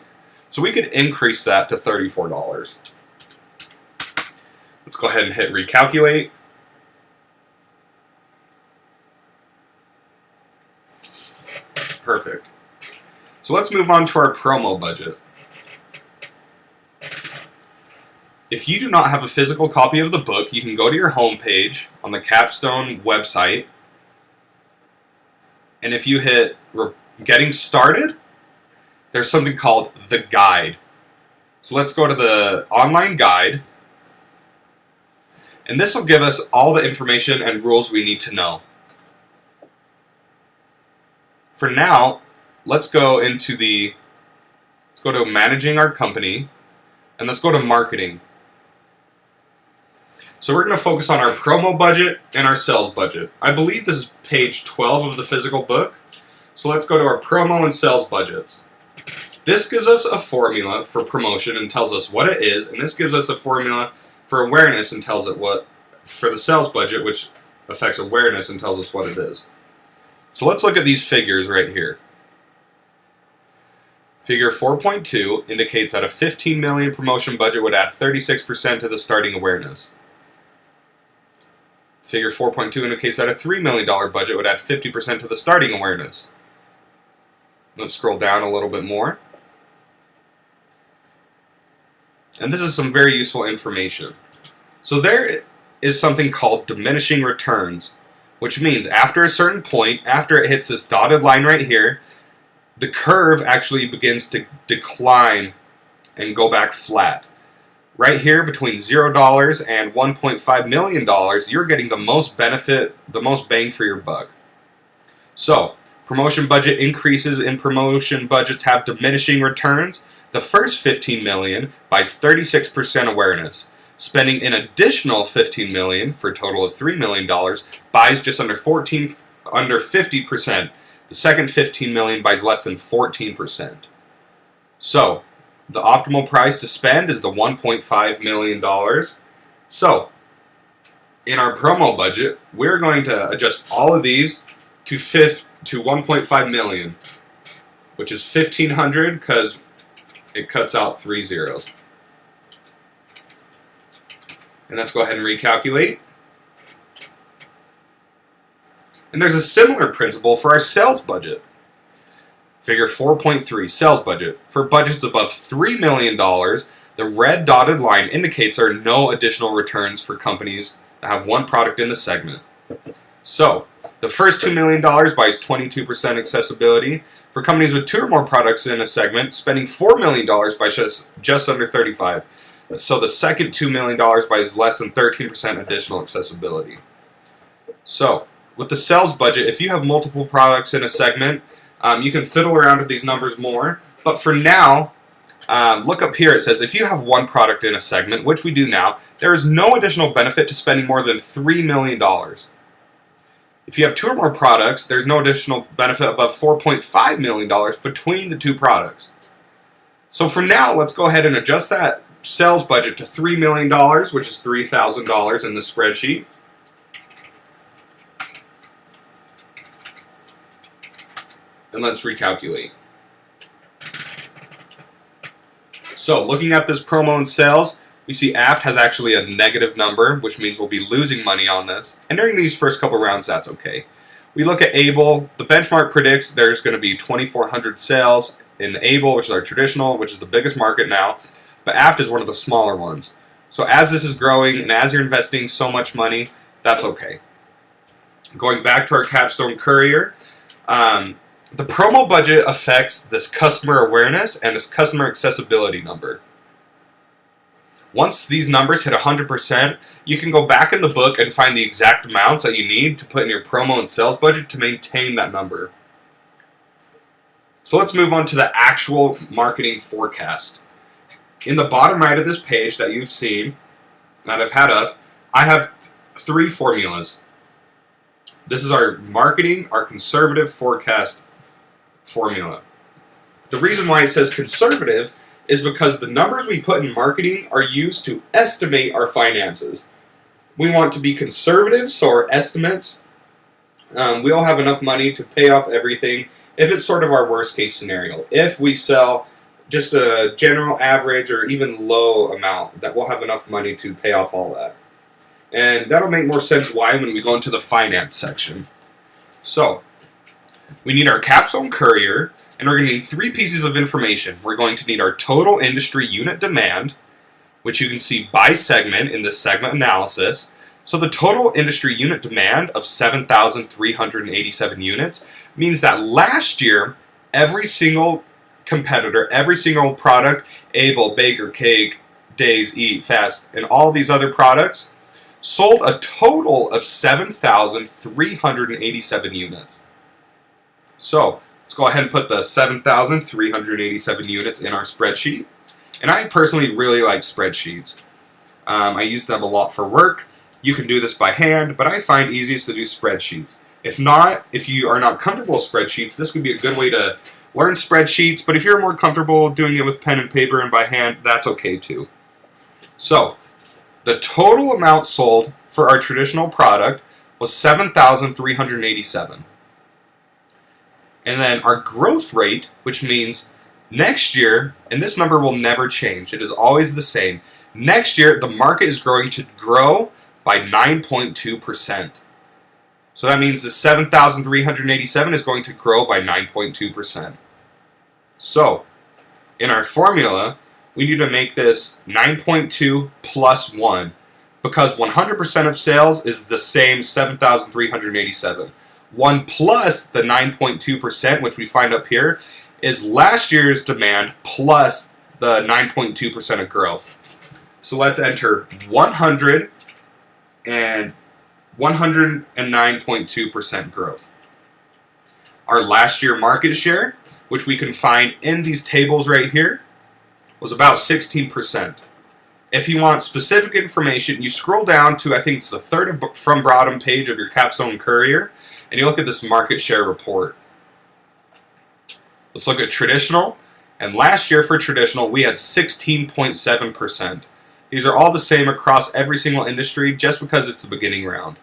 So we could increase that to $34. Let's go ahead and hit recalculate. Perfect. So let's move on to our promo budget. If you do not have a physical copy of the book, you can go to your homepage on the Capstone website and if you hit getting started, there's something called the guide. So let's go to the online guide, and this will give us all the information and rules we need to know. For now, let's go to managing our company, and let's go to marketing. So we're going to focus on our promo budget and our sales budget. I believe this is page 12 of the physical book. So let's go to our promo and sales budgets. This gives us a formula for promotion and tells us what it is, and this gives us a formula for awareness and tells it what for the sales budget, which affects awareness and tells us what it is. So let's look at these figures right here. Figure 4.2 indicates that a 15 million promotion budget would add 36% to the starting awareness. Figure 4.2 indicates that a $3 million budget would add 50% to the starting awareness. Let's scroll down a little bit more. And this is some very useful information. So there is something called diminishing returns, which means after a certain point, after it hits this dotted line right here, the curve actually begins to decline and go back flat. Right here, between $0 and $1.5 million, you're getting the most benefit, the most bang for your buck. So, promotion budget increases in promotion budgets have diminishing returns. The first $15 million buys 36% awareness. Spending an additional $15 million for a total of $3 million buys just under 50%. The second $15 million buys less than 14%. So, the optimal price to spend is the $1.5 million. So, in our promo budget, we're going to adjust all of these to 1.5 million, which is 1,500 because it cuts out 3 zeros. And let's go ahead and recalculate. And there's a similar principle for our sales budget. Figure 4.3, sales budget. For budgets above $3 million, the red dotted line indicates there are no additional returns for companies that have one product in the segment. So, the first $2 million buys 22% accessibility. For companies with 2 or more products in a segment, spending $4 million buys just under 35%. So the second $2 million buys less than 13% additional accessibility. So, with the sales budget, if you have multiple products in a segment, you can fiddle around with these numbers more. But for now, look up here. It says if you have one product in a segment, which we do now, there is no additional benefit to spending more than $3 million. If you have 2 or more products, there's no additional benefit above $4.5 million between the 2 products. So for now, let's go ahead and adjust that sales budget to $3 million, which is $3,000 in the spreadsheet. And let's recalculate. So looking at this promo and sales, we see AFT has actually a negative number, which means we'll be losing money on this. And during these first couple rounds, that's okay. We look at ABLE. The benchmark predicts there's going to be 2,400 sales in ABLE, which is our traditional, which is the biggest market now. But AFT is one of the smaller ones. So as this is growing and as you're investing so much money, that's okay. Going back to our Capstone Courier, the promo budget affects this customer awareness and this customer accessibility number. Once these numbers hit 100%, you can go back in the book and find the exact amounts that you need to put in your promo and sales budget to maintain that number. So let's move on to the actual marketing forecast. In the bottom right of this page that you've seen, that I've had up, I have 3 formulas. This is our marketing, our conservative forecast formula. The reason why it says conservative is because the numbers we put in marketing are used to estimate our finances. We want to be conservative, so our estimates, we all have enough money to pay off everything if it's sort of our worst case scenario. If we sell just a general average or even low amount, that we'll have enough money to pay off all that. And that'll make more sense why when we go into the finance section. So, we need our CapSim Courier, and we're going to need 3 pieces of information. We're going to need our total industry unit demand, which you can see by segment in this segment analysis. So the total industry unit demand of 7,387 units means that last year, every single competitor, every single product, Able, Baker, Cake, Days, Eat, Fast, and all these other products, sold a total of 7,387 units. So, let's go ahead and put the 7,387 units in our spreadsheet. And I personally really like spreadsheets. I use them a lot for work. You can do this by hand, but I find easiest to do spreadsheets. If you are not comfortable with spreadsheets, this could be a good way to learn spreadsheets, but if you're more comfortable doing it with pen and paper and by hand, that's okay too. So, the total amount sold for our traditional product was 7,387. And then our growth rate, which means next year, and this number will never change, it is always the same. Next year, the market is going to grow by 9.2%. So that means the 7,387 is going to grow by 9.2%. So, in our formula, we need to make this 9.2 plus 1, because 100% of sales is the same 7,387. 1 plus the 9.2%, which we find up here, is last year's demand plus the 9.2% of growth. So let's enter 100 and 109.2% growth. Our last year market share, which we can find in these tables right here, was about 16%. If you want specific information, you scroll down to, I think it's the third from bottom page of your CapSim Courier, and you look at this market share report. Let's look at traditional, and last year for traditional, we had 16.7%. These are all the same across every single industry just because it's the beginning round.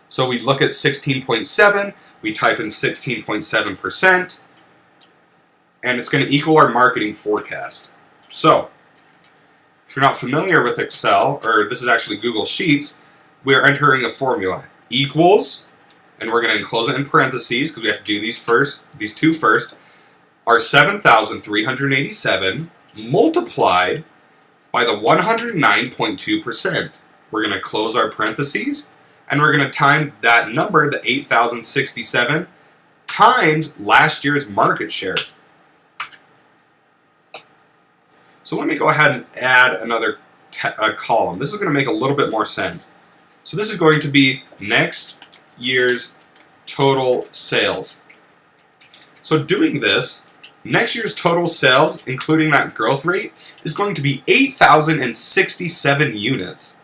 So we look at 16.7, we type in 16.7%, and it's going to equal our marketing forecast. So, if you're not familiar with Excel, or this is actually Google Sheets, we are entering a formula. Equals, and we're going to enclose it in parentheses because we have to do these two first, are 7,387 multiplied by the 109.2%. We're going to close our parentheses, and we're going to time that number, the 8,067, times last year's market share. So let me go ahead and add another column. This is going to make a little bit more sense. So this is going to be next year's total sales. So doing this, next year's total sales, including that growth rate, is going to be 8,067 units.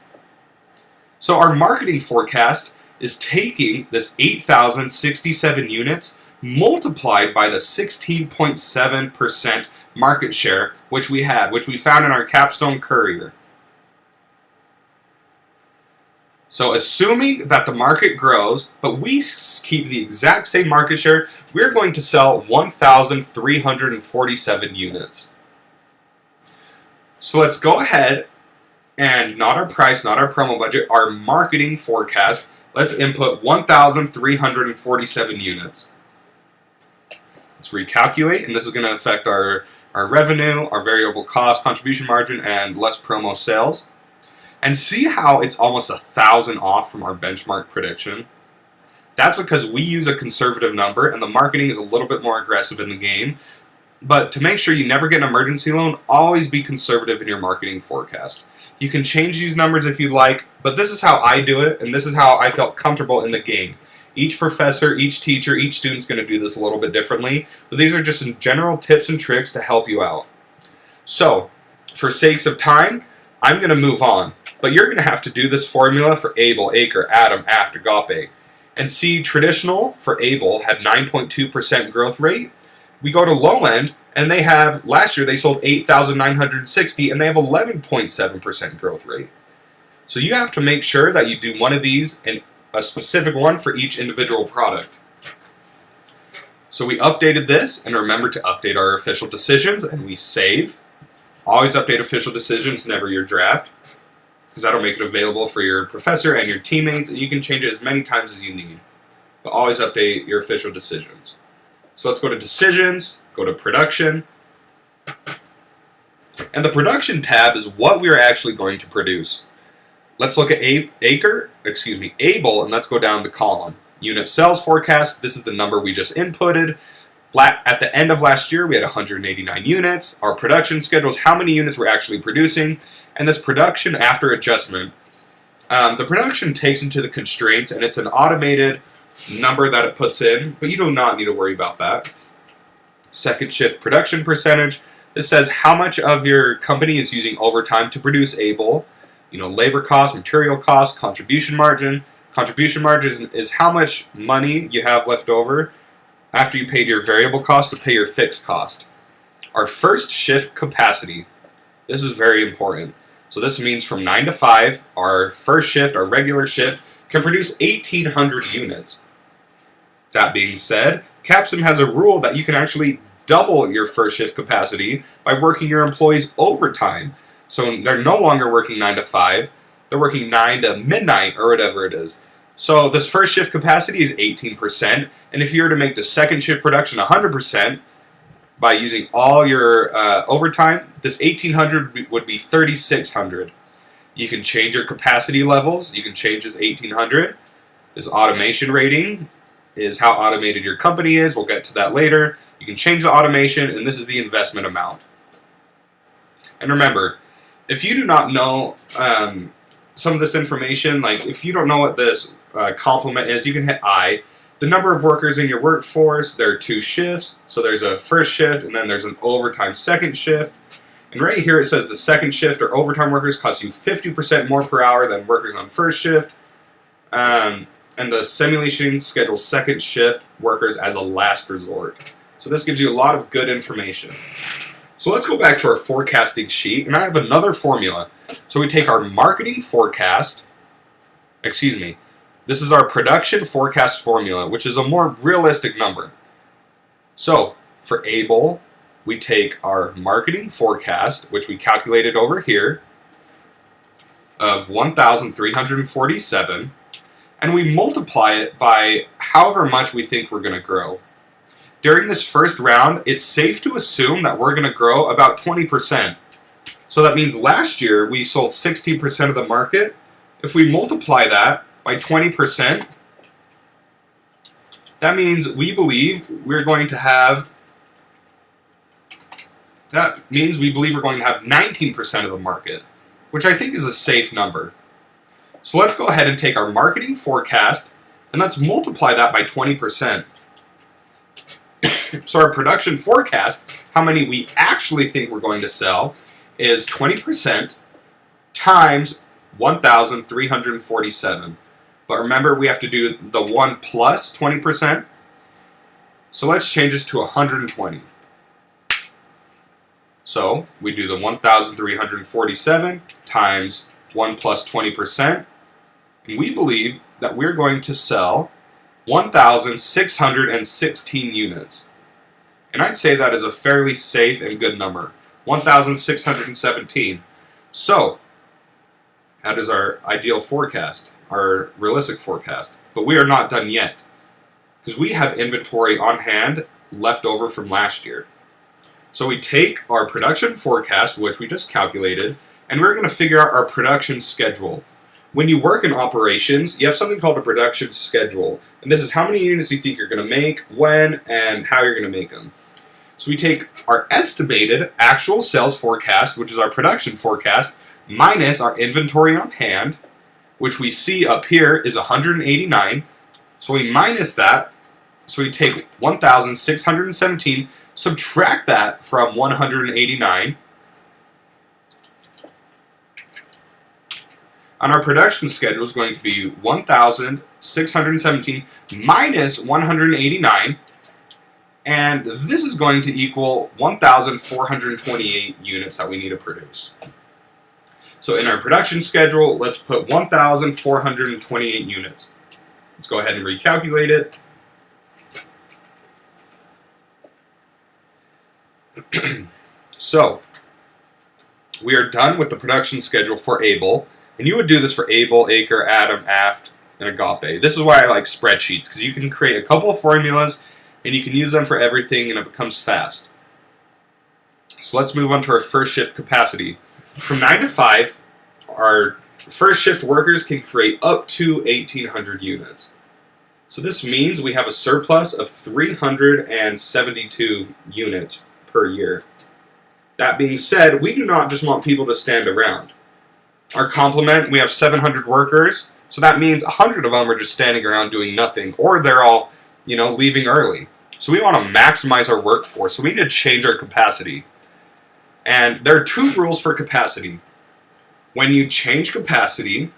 So our marketing forecast is taking this 8,067 units multiplied by the 16.7% market share which we found in our CapSim Courier. So assuming that the market grows, but we keep the exact same market share, we're going to sell 1,347 units. So let's go ahead and not our price, not our promo budget, our marketing forecast. Let's input 1,347 units. Let's recalculate, and this is going to affect our revenue, our variable cost, contribution margin, and less promo sales. And see how it's almost 1,000 off from our benchmark prediction? That's because we use a conservative number and the marketing is a little bit more aggressive in the game. But to make sure you never get an emergency loan, always be conservative in your marketing forecast. You can change these numbers if you like, but this is how I do it, and this is how I felt comfortable in the game. Each professor, each teacher, each student's going to do this a little bit differently, but these are just some general tips and tricks to help you out. So, for sakes of time, I'm going to move on. But you're going to have to do this formula for Able, Acre, Atom, Aft, Agape. And see, traditional for Able had 9.2% growth rate. We go to low end, and last year they sold 8,960, and they have 11.7% growth rate. So you have to make sure that you do one of these and a specific one for each individual product. So we updated this, and remember to update our official decisions, and we save. Always update official decisions, never your draft, because that'll make it available for your professor and your teammates, and you can change it as many times as you need. But always update your official decisions. So let's go to decisions, go to production, and the production tab is what we are actually going to produce. Let's look at Able, and let's go down the column. unit sales forecast. This is the number we just inputted. At the end of last year, we had 189 units. Our production schedule is how many units we're actually producing. And this production after adjustment, the production takes into the constraints, and it's an automated number that it puts in, but you do not need to worry about that. Second shift production percentage. This says how much of your company is using overtime to produce able, labor cost, material cost, contribution margin. Contribution margin is how much money you have left over after you paid your variable cost to pay your fixed cost. Our first shift capacity. This is very important. So this means from 9 to 5, our first shift, our regular shift, can produce 1,800 units. That being said, CapSim has a rule that you can actually double your first shift capacity by working your employees overtime. So they're no longer working 9 to 5, they're working 9 to midnight or whatever it is. So this first shift capacity is 18%, and if you were to make the second shift production 100%, by using all your overtime, this 1,800 would be 3,600. You can change your capacity levels. You can change this 1,800. This automation rating is how automated your company is. We'll get to that later. You can change the automation, and this is the investment amount. And remember, if you do not know some of this information, like if you don't know what this complement is, you can hit I. The number of workers in your workforce, there are 2 shifts. So there's a first shift, and then there's an overtime second shift. And right here it says the second shift or overtime workers cost you 50% more per hour than workers on first shift. And the simulation schedules second shift workers as a last resort. So this gives you a lot of good information. So let's go back to our forecasting sheet, and I have another formula. So we take our marketing forecast, this is our production forecast formula, which is a more realistic number. So for able, we take our marketing forecast, which we calculated over here, of 1,347, and we multiply it by however much we think we're going to grow. During this first round, it's safe to assume that we're going to grow about 20%. So that means last year we sold 60% of the market. If we multiply that by 20%, that means we believe we're going to have 19% of the market, which I think is a safe number. So let's go ahead and take our marketing forecast and let's multiply that by 20%. So our production forecast, how many we actually think we're going to sell, is 20% times 1,347. But remember, we have to do the 1 plus 20%. So let's change this to 120. So we do the 1,347 times 1 plus 20%. And we believe that we're going to sell 1,616 units. And I'd say that is a fairly safe and good number. 1,617. So that is our ideal forecast, our realistic forecast. But we are not done yet, because we have inventory on hand left over from last year. So we take our production forecast, which we just calculated, and we're going to figure out our production schedule. When you work in operations, you have something called a production schedule. And this is how many units you think you're going to make, when, and how you're going to make them. So we take our estimated actual sales forecast, which is our production forecast, minus our inventory on hand, which we see up here is 189. So we minus that. So we take 1,617, subtract that from 189. And our production schedule is going to be 1,617 minus 189. And this is going to equal 1,428 units that we need to produce. So in our production schedule, let's put 1,428 units. Let's go ahead and recalculate it. So we are done with the production schedule for Able. And you would do this for Able, Acre, Atom, Aft, and Agape. This is why I like spreadsheets, because you can create a couple of formulas and you can use them for everything and it becomes fast. So let's move on to our first shift capacity. From 9 to 5, our first shift workers can create up to 1,800 units. So this means we have a surplus of 372 units per year. That being said, we do not just want people to stand around. Our complement, we have 700 workers, so that means 100 of them are just standing around doing nothing, or they're all, leaving early. So we want to maximize our workforce, so we need to change our capacity. And there are 2 rules for capacity. When you change capacity,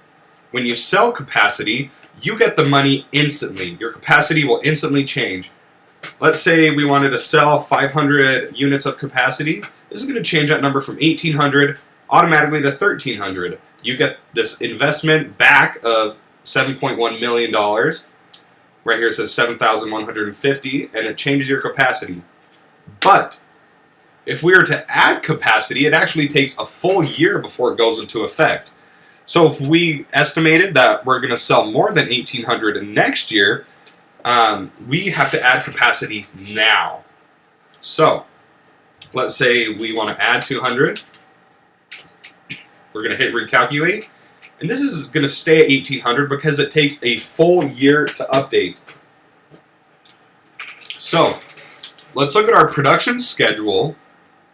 when you sell capacity, you get the money instantly. Your capacity will instantly change. Let's say we wanted to sell 500 units of capacity. This is going to change that number from 1,800 automatically to 1,300. You get this investment back of $7.1 million. Right here it says 7,150, and it changes your capacity. But if we were to add capacity, it actually takes a full year before it goes into effect. So if we estimated that we're going to sell more than 1,800 next year, we have to add capacity now. So let's say we want to add 200. We're going to hit recalculate. And this is going to stay at 1,800 because it takes a full year to update. So let's look at our production schedule,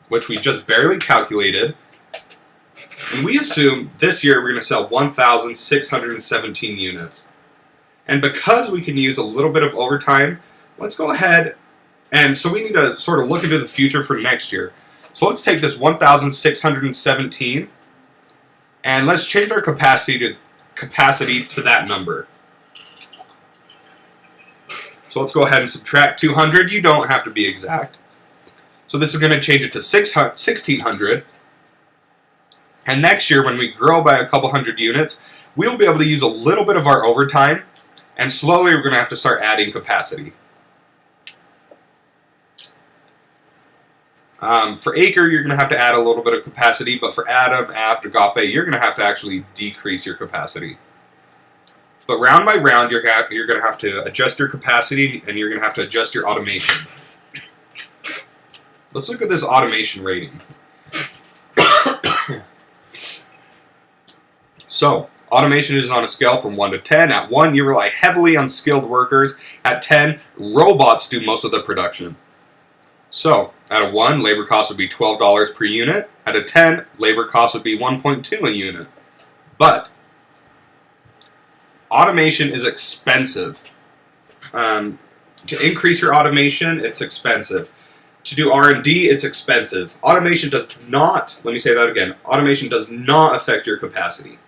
which we just barely calculated. And we assume this year we're going to sell 1,617 units. And because we can use a little bit of overtime, let's go ahead and so we need to sort of look into the future for next year. So let's take this 1,617 and let's change our capacity to that number. So let's go ahead and subtract 200. You don't have to be exact. So this is going to change it to 1,600. And next year, when we grow by a couple hundred units, we'll be able to use a little bit of our overtime, and slowly we're going to have to start adding capacity. For Acre, you're going to have to add a little bit of capacity, but for Atom, Aft, Agape, you're going to have to actually decrease your capacity. But round by round, you're going to have to adjust your capacity, and you're going to have to adjust your automation. Let's look at this automation rating. So, automation is on a scale from 1 to 10. At 1, you rely heavily on skilled workers. At 10, robots do most of the production. So, at a 1, labor cost would be $12 per unit. At a 10, labor cost would be 1.2 a unit. But automation is expensive. To increase your automation, it's expensive. To do R&D, it's expensive. Automation does not, let me say that again, automation does not affect your capacity.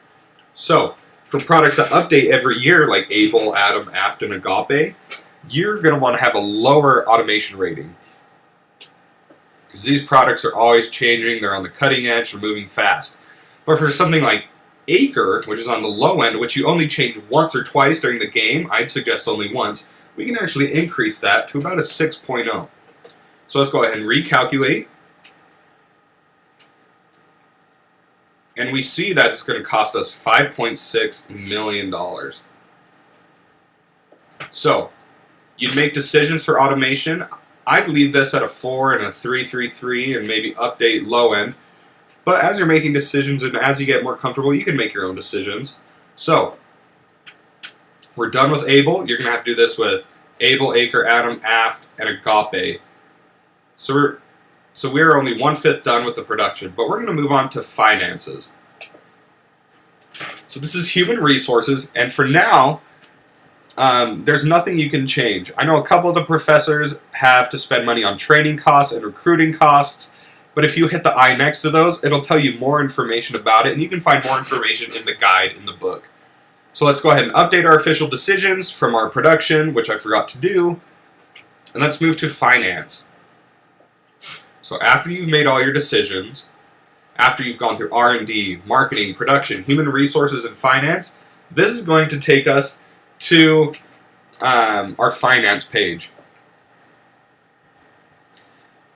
So, for products that update every year, like Able, Atom, Aft, and Agape, you're going to want to have a lower automation rating. Because these products are always changing, they're on the cutting edge, they're moving fast. But for something like Acre, which is on the low end, which you only change once or twice during the game, I'd suggest only once, we can actually increase that to about a 6.0. So let's go ahead and recalculate. And we see that it's going to cost us $5.6 million. So, you'd make decisions for automation. I'd leave this at a 4 and a 333 and maybe update low end. But as you're making decisions and as you get more comfortable, you can make your own decisions. So, we're done with Able. You're going to have to do this with Able, Acre, Atom, Aft, and Agape. So we're only 1/5 done with the production, but we're going to move on to finances. So this is human resources, and for now, there's nothing you can change. I know a couple of the professors have to spend money on training costs and recruiting costs, but if you hit the I next to those, it'll tell you more information about it, and you can find more information in the guide in the book. So let's go ahead and update our official decisions from our production, which I forgot to do, and let's move to finance. So after you've made all your decisions, after you've gone through R&D, marketing, production, human resources, and finance, this is going to take us to our finance page.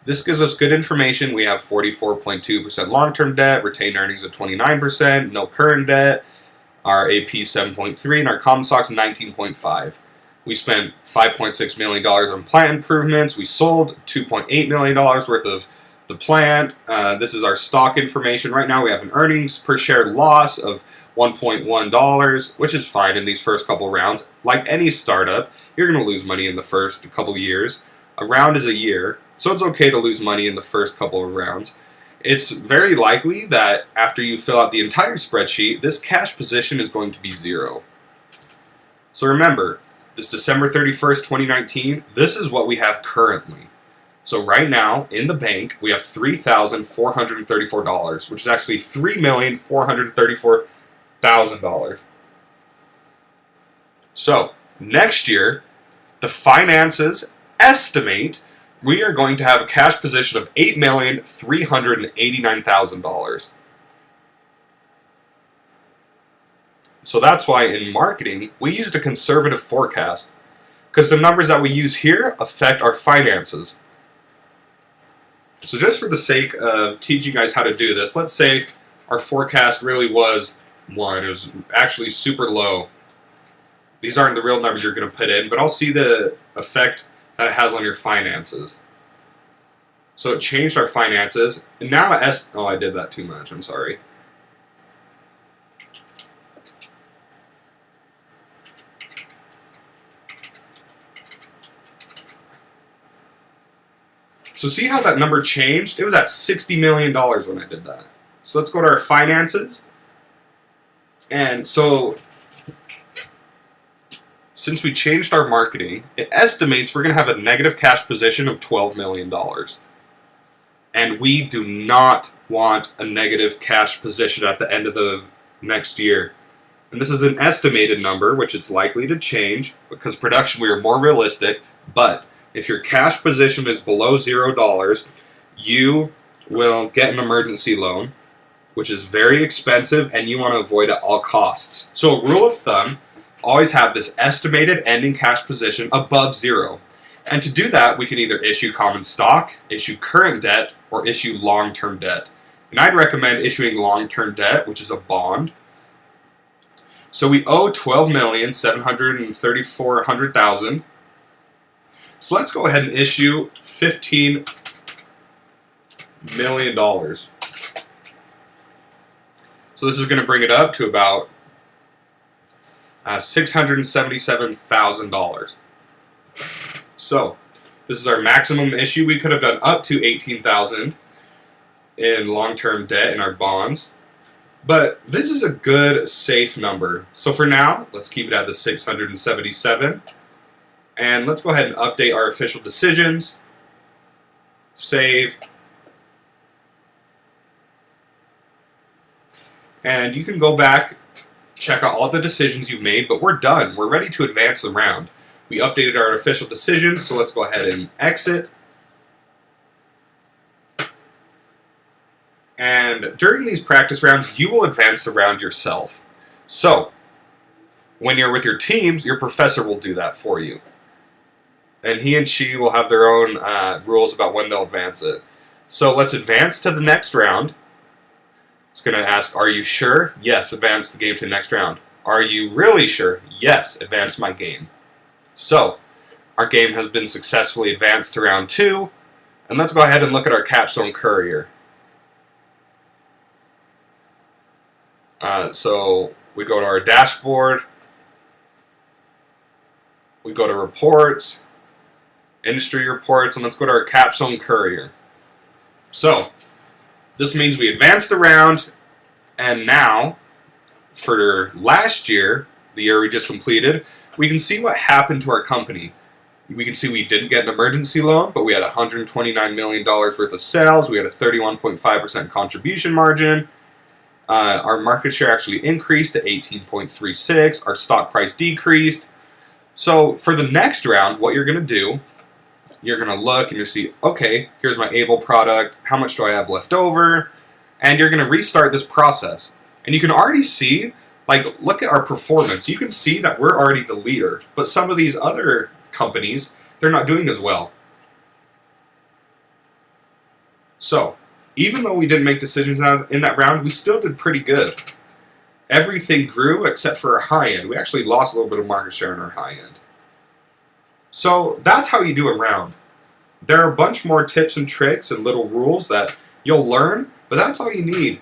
This gives us good information. We have 44.2% long-term debt, retained earnings at 29%, no current debt, our AP 7.3, and our common stocks 19.5. We spent $5.6 million on plant improvements. We sold $2.8 million worth of the plant. This is our stock information. Right now we have an earnings per share loss of $1.1, which is fine in these first couple rounds. Like any startup, you're going to lose money in the first couple years. A round is a year, so it's okay to lose money in the first couple of rounds. It's very likely that after you fill out the entire spreadsheet, this cash position is going to be 0. So remember, this December 31st, 2019, this is what we have currently. So right now, in the bank, we have $3,434, which is actually $3,434,000. So, next year, the finances estimate we are going to have a cash position of $8,389,000. So that's why in marketing, we used a conservative forecast, because the numbers that we use here affect our finances. So just for the sake of teaching you guys how to do this, let's say our forecast really was 1. It was actually super low. These aren't the real numbers you're going to put in, but I'll see the effect that it has on your finances. So it changed our finances, and now I did that too much, I'm sorry. So see how that number changed? It was at $60 million when I did that. So let's go to our finances. And so, since we changed our marketing, it estimates we're going to have a negative cash position of $12 million. And we do not want a negative cash position at the end of the next year. And this is an estimated number, which it's likely to change, because production we are more realistic, but if your cash position is below $0, you will get an emergency loan, which is very expensive, and you want to avoid at all costs. So a rule of thumb, always have this estimated ending cash position above 0. And to do that, we can either issue common stock, issue current debt, or issue long-term debt. And I'd recommend issuing long-term debt, which is a bond. So we owe $12,734,000. So let's go ahead and issue $15 million. So this is going to bring it up to about $677,000. So this is our maximum issue. We could have done up to $18,000 in long-term debt in our bonds. But this is a good, safe number. So for now, let's keep it at the 677. And let's go ahead and update our official decisions. Save. And you can go back, check out all the decisions you've made, but we're done. We're ready to advance the round. We updated our official decisions, so let's go ahead and exit. And during these practice rounds, you will advance the round yourself. So, when you're with your teams, your professor will do that for you. And he and she will have their own rules about when they'll advance it. So let's advance to the next round. It's going to ask, are you sure? Yes, advance the game to the next round. Are you really sure? Yes, advance my game. So, our game has been successfully advanced to round 2. And let's go ahead and look at our CapSim Courier. So, we go to our dashboard. We go to reports. Industry reports, and let's go to our CapSim Courier. So, this means we advanced the round, and now, for last year, the year we just completed, we can see what happened to our company. We can see we didn't get an emergency loan, but we had $129 million worth of sales. We had a 31.5% contribution margin. Our market share actually increased to 18.36. Our stock price decreased. So, for the next round, what you're going to do, you're going to look and you'll see, okay, here's my Able product. How much do I have left over? And you're going to restart this process. And you can already see, like, look at our performance. You can see that we're already the leader. But some of these other companies, they're not doing as well. So, even though we didn't make decisions in that round, we still did pretty good. Everything grew except for our high end. We actually lost a little bit of market share in our high end. So that's how you do a round. There are a bunch more tips and tricks and little rules that you'll learn, but that's all you need.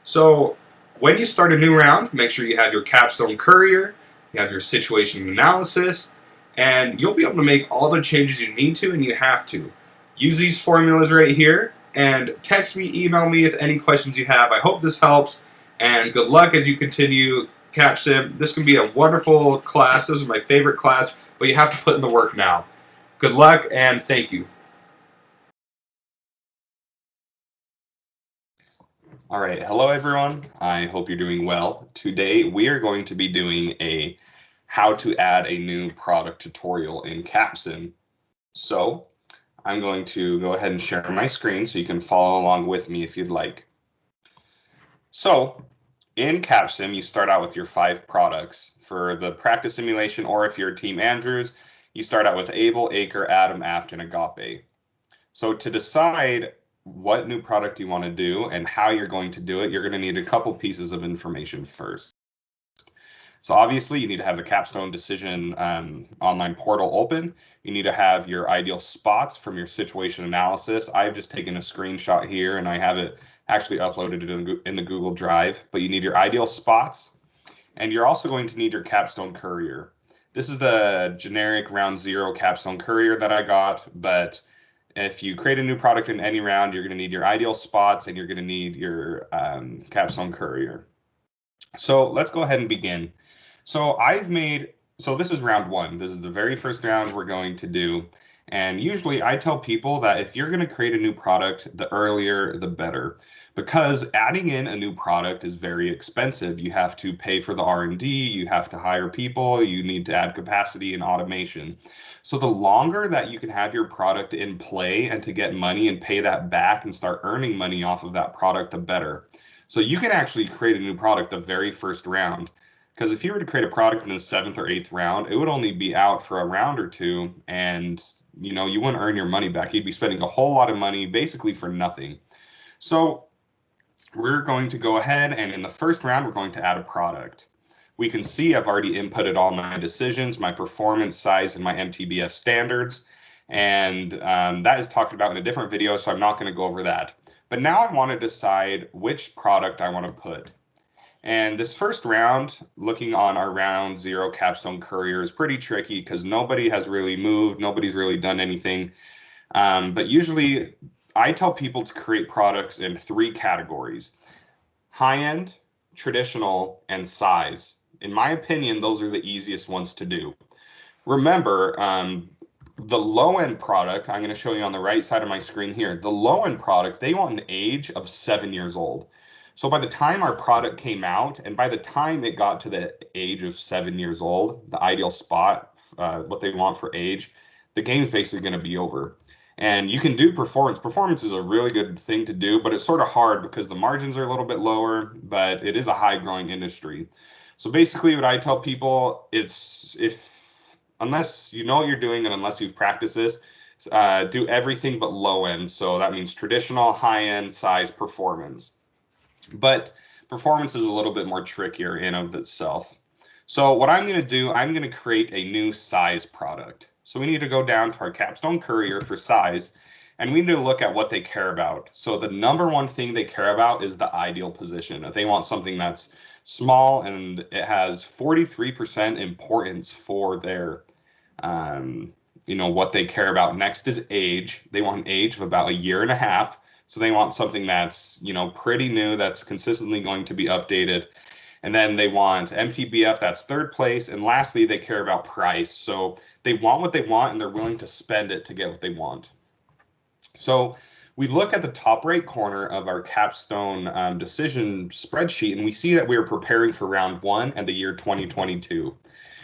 So When you start a new round, make sure you have your capstone courier, you have your situation analysis, and you'll be able to make all the changes you need to and you have to. Use these formulas right here and text me, email me with any questions you have. I hope this helps, and good luck as you continue CapSim. This can be a wonderful class. This is my favorite class, but you have to put in the work now. Good luck and thank you. All right, hello everyone. I hope you're doing well. Today we are going to be doing a how to add a new product tutorial in CapSim. So I'm going to go ahead and share my screen so you can follow along with me if you'd like. So in CapSim, you start out with your 5 products. For the practice simulation, or if you're Team Andrews, you start out with Able, Acre, Atom, Aft, and Agape. So to decide what new product you want to do and how you're going to do it, you're going to need a couple pieces of information first. So obviously you need to have the Capstone Decision online portal open. You need to have your ideal spots from your situation analysis. I've just taken a screenshot here and I have it actually uploaded in the Google Drive, but you need your ideal spots, and you're also going to need your Capstone Courier. This is the generic round 0 Capstone Courier that I got, but if you create a new product in any round, you're going to need your ideal spots and you're going to need your Capstone Courier. So let's go ahead and begin. So this is round 1. This is the very first round we're going to do. And usually I tell people that if you're going to create a new product, the earlier the better. Because adding in a new product is very expensive. You have to pay for the R&D, you have to hire people, you need to add capacity and automation. So the longer that you can have your product in play and to get money and pay that back and start earning money off of that product, the better. So you can actually create a new product the very first round. Because if you were to create a product in the 7th or 8th round, it would only be out for a round or two, and you wouldn't earn your money back. You'd be spending a whole lot of money basically for nothing. So we're going to go ahead, and in the first round, we're going to add a product. We can see I've already inputted all my decisions, my performance, size, and my MTBF standards, and that is talked about in a different video, so I'm not going to go over that. But now I want to decide which product I want to put. And this first round, looking on our round 0 Capstone Courier, is pretty tricky because nobody has really moved, nobody's really done anything. But usually I tell people to create products in 3 categories: high-end, traditional, and size. In my opinion, those are the easiest ones to do. Remember, the low-end product, I'm going to show you on the right side of my screen here, the low-end product, they want an age of 7 years old. So by the time our product came out, and by the time it got to the age of 7 years old, the ideal spot, what they want for age, the game's basically going to be over. And you can do performance. Performance is a really good thing to do, but it's sort of hard because the margins are a little bit lower, but it is a high growing industry. So basically what I tell people, unless you know what you're doing and unless you've practiced this, do everything but low end. So that means traditional, high end, size, performance. But performance is a little bit more trickier in of itself. So what I'm going to do, I'm going to create a new size product. So we need to go down to our Capstone Courier for size, and we need to look at what they care about. So the number one thing they care about is the ideal position. They want something that's small and it has 43% importance for their, what they care about. Next is age. They want an age of about 1.5 years. So they want something that's, pretty new, that's consistently going to be updated. And then they want MTBF, that's 3rd place. And lastly, they care about price. So they want what they want and they're willing to spend it to get what they want. So we look at the top right corner of our Capstone decision spreadsheet, and we see that we are preparing for round 1 and the year 2022.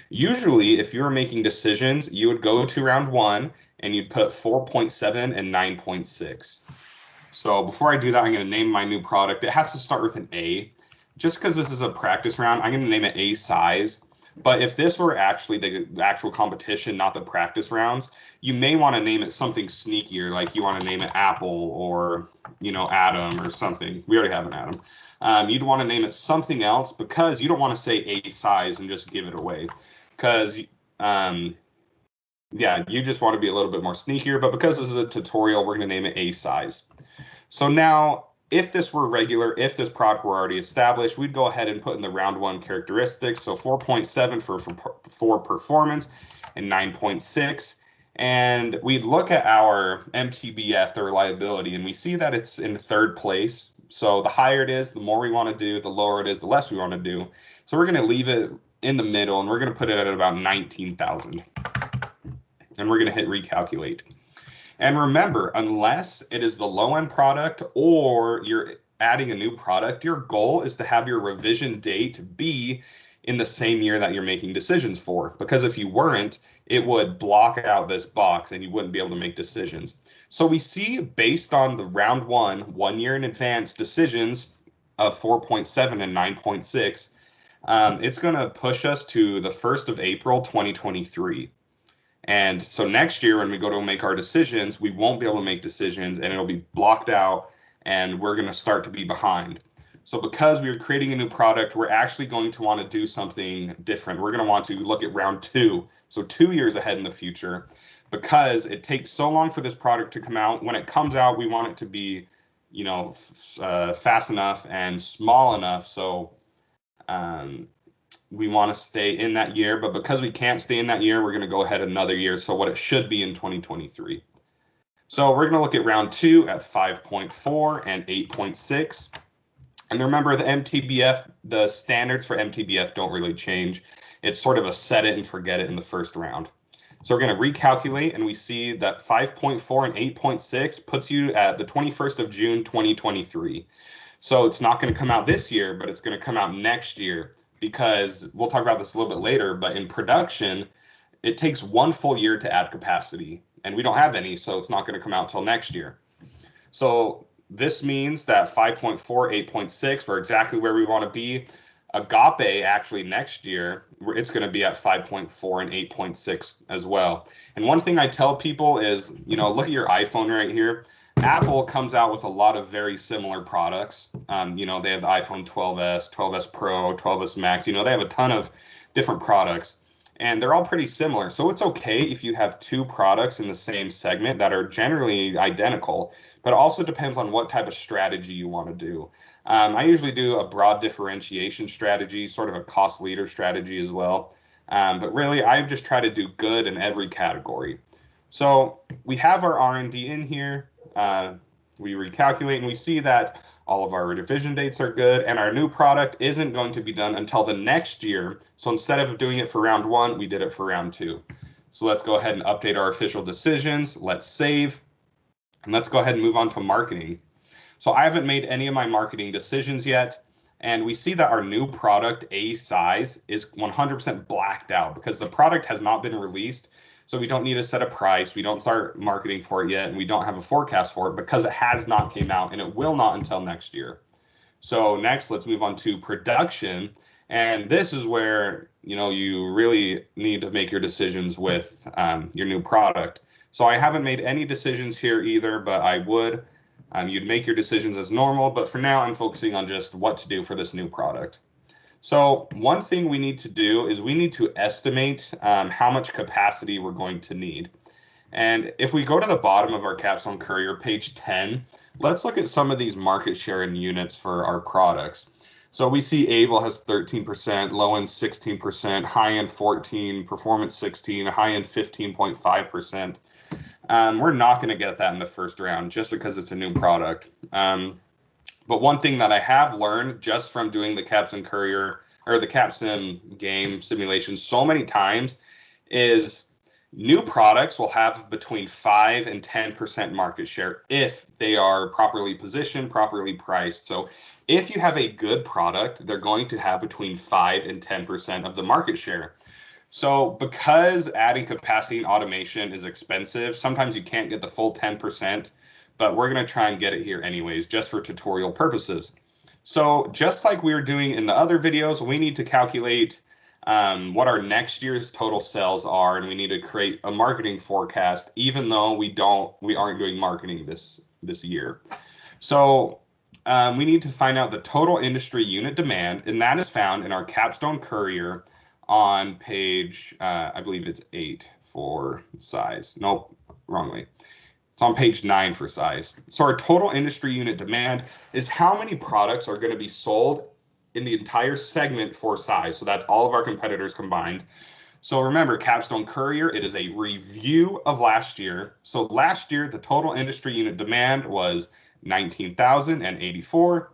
Usually, if you were making decisions, you would go to round 1 and you'd put 4.7 and 9.6. So before I do that, I'm going to name my new product. It has to start with an A. Just because this is a practice round, I'm going to name it A size. But if this were actually the actual competition, not the practice rounds, you may want to name it something sneakier, like you want to name it Apple or, Atom or something. We already have an Atom. You'd want to name it something else because you don't want to say A size and just give it away. Because, you just want to be a little bit more sneakier. But because this is a tutorial, we're going to name it A size. So now if this were regular, if this product were already established, we'd go ahead and put in the round one characteristics. So 4.7 for performance and 9.6. And we'd look at our MTBF, the reliability, and we see that it's in third place. So the higher it is, the more we want to do, the lower it is, the less we want to do. So we're going to leave it in the middle, and we're going to put it at about 19,000. And we're going to hit recalculate. And remember, unless it is the low-end product or you're adding a new product, your goal is to have your revision date be in the same year that you're making decisions for. Because if you weren't, it would block out this box and you wouldn't be able to make decisions. So we see, based on the round one year in advance decisions of 4.7 and 9.6, it's going to push us to the 1st of April, 2023. And so next year, when we go to make our decisions, we won't be able to make decisions and it'll be blocked out and we're going to start to be behind. So because we're creating a new product, we're actually going to want to do something different. We're going to want to look at round two, so 2 years ahead in the future, because it takes so long for this product to come out. When it comes out, we want it to be, fast enough and small enough so we want to stay in that year, but because we can't stay in that year, we're going to go ahead another year. So what it should be in 2023. So we're going to look at round two at 5.4 and 8.6. And remember, the MTBF, the standards for MTBF don't really change. It's sort of a set it and forget it in the first round. So we're going to recalculate, and we see that 5.4 and 8.6 puts you at the 21st of June, 2023. So it's not going to come out this year, but it's going to come out next year, because we'll talk about this a little bit later, but in production, it takes 1 full year to add capacity, and we don't have any, so it's not going to come out till next year. So this means that 5.4, 8.6, we're exactly where we want to be. Agape, actually next year, it's going to be at 5.4 and 8.6 as well. And one thing I tell people is, look at your iPhone right here. Apple comes out with a lot of very similar products. They have the iPhone 12s, 12s Pro, 12s Max. They have a ton of different products, and they're all pretty similar. So it's okay if you have two products in the same segment that are generally identical, but it also depends on what type of strategy you want to do. I usually do a broad differentiation strategy, sort of a cost leader strategy as well. But really, I just try to do good in every category. So we have our R&D in here. We recalculate and we see that all of our revision dates are good, and our new product isn't going to be done until the next year. So instead of doing it for round one, we did it for round two. So let's go ahead and update our official decisions. Let's save, and let's go ahead and move on to marketing. So I haven't made any of my marketing decisions yet, and we see that our new product A size is 100% blacked out because the product has not been released. So we don't need to set a price. We don't start marketing for it yet, and we don't have a forecast for it because it has not came out, and it will not until next year. So next, let's move on to production. And this is where, you really need to make your decisions with your new product. So I haven't made any decisions here either, but I would. You'd make your decisions as normal, but for now I'm focusing on just what to do for this new product. So one thing we need to do is we need to estimate how much capacity we're going to need. And if we go to the bottom of our CapSim Courier, page 10, let's look at some of these market share in units for our products. So we see Able has 13%, low end 16%, high end 14%, performance 16%, high end 15.5%. We're not going to get that in the first round just because it's a new product. But one thing that I have learned just from doing the CapSim Courier or the CapSim game simulation so many times is new products will have between 5 and 10% market share if they are properly positioned, properly priced. So if you have a good product, they're going to have between 5 and 10% of the market share. So because adding capacity and automation is expensive, sometimes you can't get the full 10%, but we're going to try and get it here anyways, just for tutorial purposes. So just like we were doing in the other videos, we need to calculate what our next year's total sales are, and we need to create a marketing forecast, even though we aren't doing marketing this year. So we need to find out the total industry unit demand, and that is found in our CapSim Courier on page, I believe it's 8 for size. Nope, wrong way. It's on page 9 for size. So our total industry unit demand is how many products are going to be sold in the entire segment for size. So that's all of our competitors combined. So remember, Capstone Courier, it is a review of last year. So last year, the total industry unit demand was 19,084.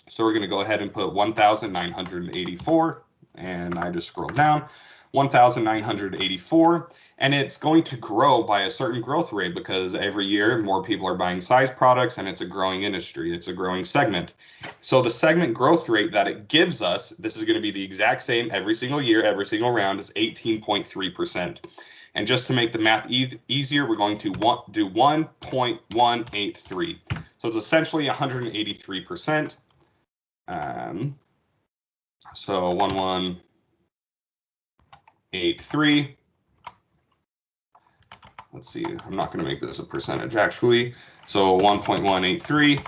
So we're going to go ahead and put 1,984, and I just scroll down, 1,984, and it's going to grow by a certain growth rate because every year more people are buying size products and it's a growing industry, it's a growing segment. So the segment growth rate that it gives us, this is going to be the exact same every single year, every single round, is 18.3%. And just to make the math easier, we're going to do 1.183. So it's essentially 183%. So 1183. Let's see, I'm not going to make this a percentage actually. So 1.183.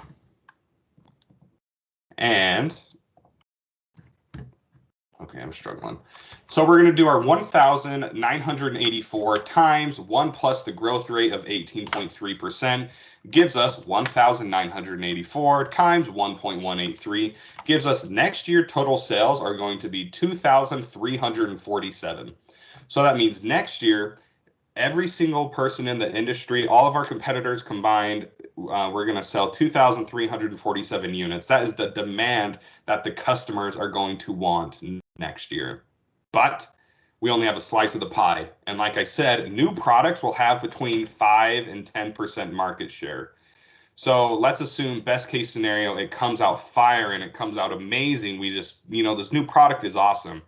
And okay, I'm struggling. So we're going to do our 1,984 times 1 plus the growth rate of 18.3% gives us 1,984 times 1.183 gives us next year total sales are going to be 2,347. So that means next year, every single person in the industry, all of our competitors combined, we're going to sell 2,347 units. That is the demand that the customers are going to want next year. But we only have a slice of the pie. And like I said, new products will have between 5 and 10% market share. So let's assume best case scenario, it comes out fire and it comes out amazing. We just, this new product is awesome.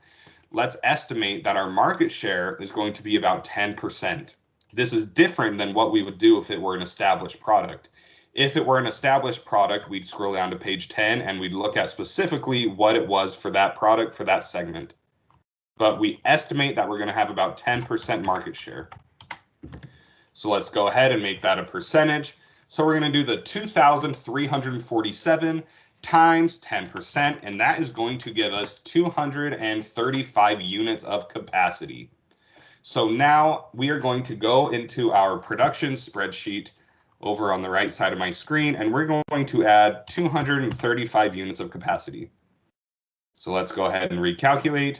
Let's estimate that our market share is going to be about 10%. This is different than what we would do if it were an established product. If it were an established product, we'd scroll down to page 10 and we'd look at specifically what it was for that product for that segment. But we estimate that we're going to have about 10% market share. So let's go ahead and make that a percentage. So we're going to do the 2,347 times 10%, and that is going to give us 235 units of capacity. So now we are going to go into our production spreadsheet over on the right side of my screen, and we're going to add 235 units of capacity. So let's go ahead and recalculate.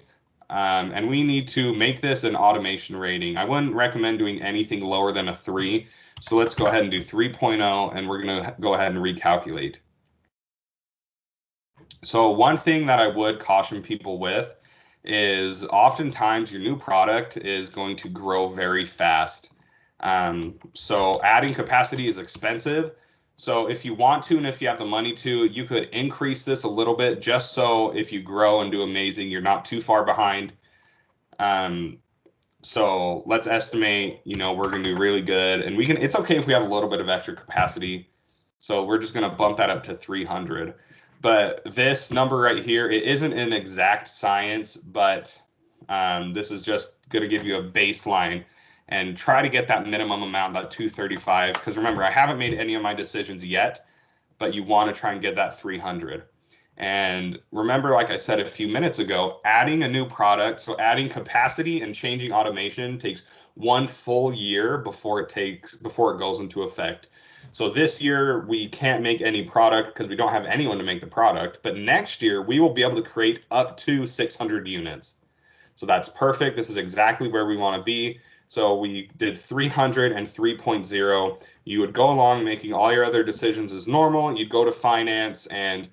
And we need to make this an automation rating. I wouldn't recommend doing anything lower than a 3. So let's go ahead and do 3.0, and we're going to go ahead and recalculate. So one thing that I would caution people with is oftentimes your new product is going to grow very fast. So adding capacity is expensive. So if you want to, and if you have the money to, you could increase this a little bit just so if you grow and do amazing, you're not too far behind. So let's estimate, we're going to do really good, and it's okay if we have a little bit of extra capacity. So we're just going to bump that up to 300. But this number right here, it isn't an exact science, but this is just going to give you a baseline and try to get that minimum amount, that 235. Because remember, I haven't made any of my decisions yet, but you want to try and get that 300. And remember, like I said a few minutes ago, adding a new product, so adding capacity and changing automation takes 1 full year before it goes into effect. So this year we can't make any product because we don't have anyone to make the product, but next year we will be able to create up to 600 units. So that's perfect. This is exactly where we want to be. So we did 300 and 3.0. You would go along making all your other decisions as normal. You'd go to finance and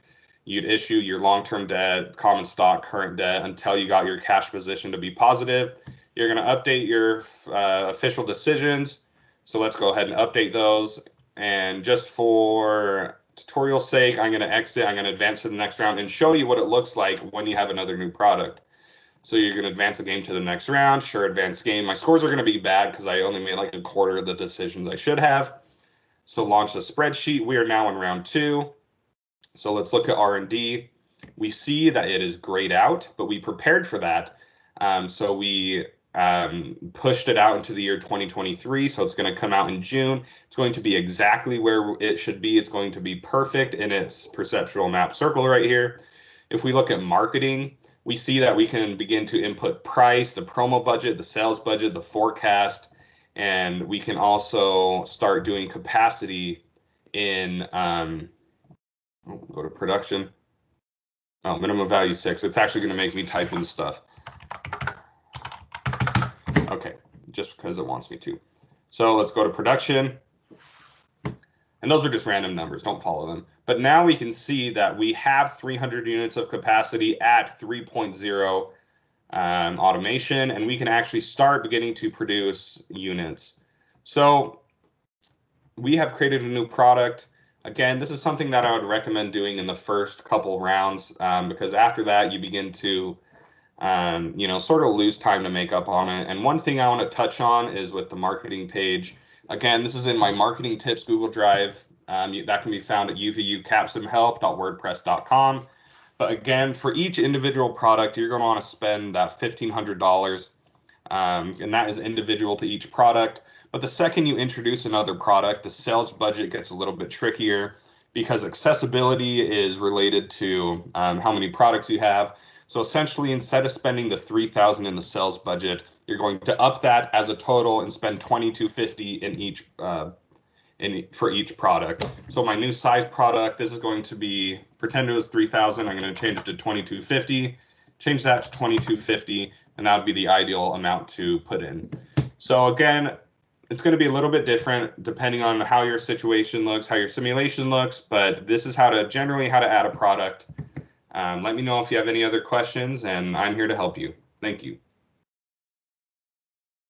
you'd issue your long-term debt, common stock, current debt until you got your cash position to be positive. You're going to update your official decisions. So let's go ahead and update those. And just for tutorial's sake, I'm going to exit. I'm going to advance to the next round and show you what it looks like when you have another new product. So you're going to advance the game to the next round. Sure, advanced game. My scores are going to be bad because I only made like a quarter of the decisions I should have. So launch the spreadsheet. We are now in round 2. So let's look at R&D. We see that it is grayed out, but we prepared for that. So we pushed it out into the year 2023. So it's going to come out in June. It's going to be exactly where it should be. It's going to be perfect in its perceptual map circle right here. If we look at marketing, we see that we can begin to input price, the promo budget, the sales budget, the forecast, And we can also start doing capacity in, go to production. Oh, minimum value 6. It's actually going to make me type in stuff. Okay, just because it wants me to. So let's go to production. And those are just random numbers, don't follow them. But now we can see that we have 300 units of capacity at 3.0 automation, and we can actually start beginning to produce units. So we have created a new product. Again, this is something that I would recommend doing in the first couple rounds, because after that you begin to sort of lose time to make up on it. And one thing I want to touch on is with the marketing page. Again, this is in my marketing tips Google Drive. That can be found at uvcapsimhelp.wordpress.com. But again, for each individual product, you're going to want to spend that $1,500, and that is individual to each product. But the second you introduce another product, the sales budget gets a little bit trickier because accessibility is related to how many products you have. So essentially, instead of spending the $3,000 in the sales budget, you're going to up that as a total and spend $2,250 in each for each product. So my new size product, this is going to be, pretend it was 3,000. I'm going to change it to 2,250. Change that to 2,250, and that would be the ideal amount to put in. So again, it's going to be a little bit different depending on how your situation looks, how your simulation looks, but this is generally how to add a product. Let me know if you have any other questions, and I'm here to help you. Thank you.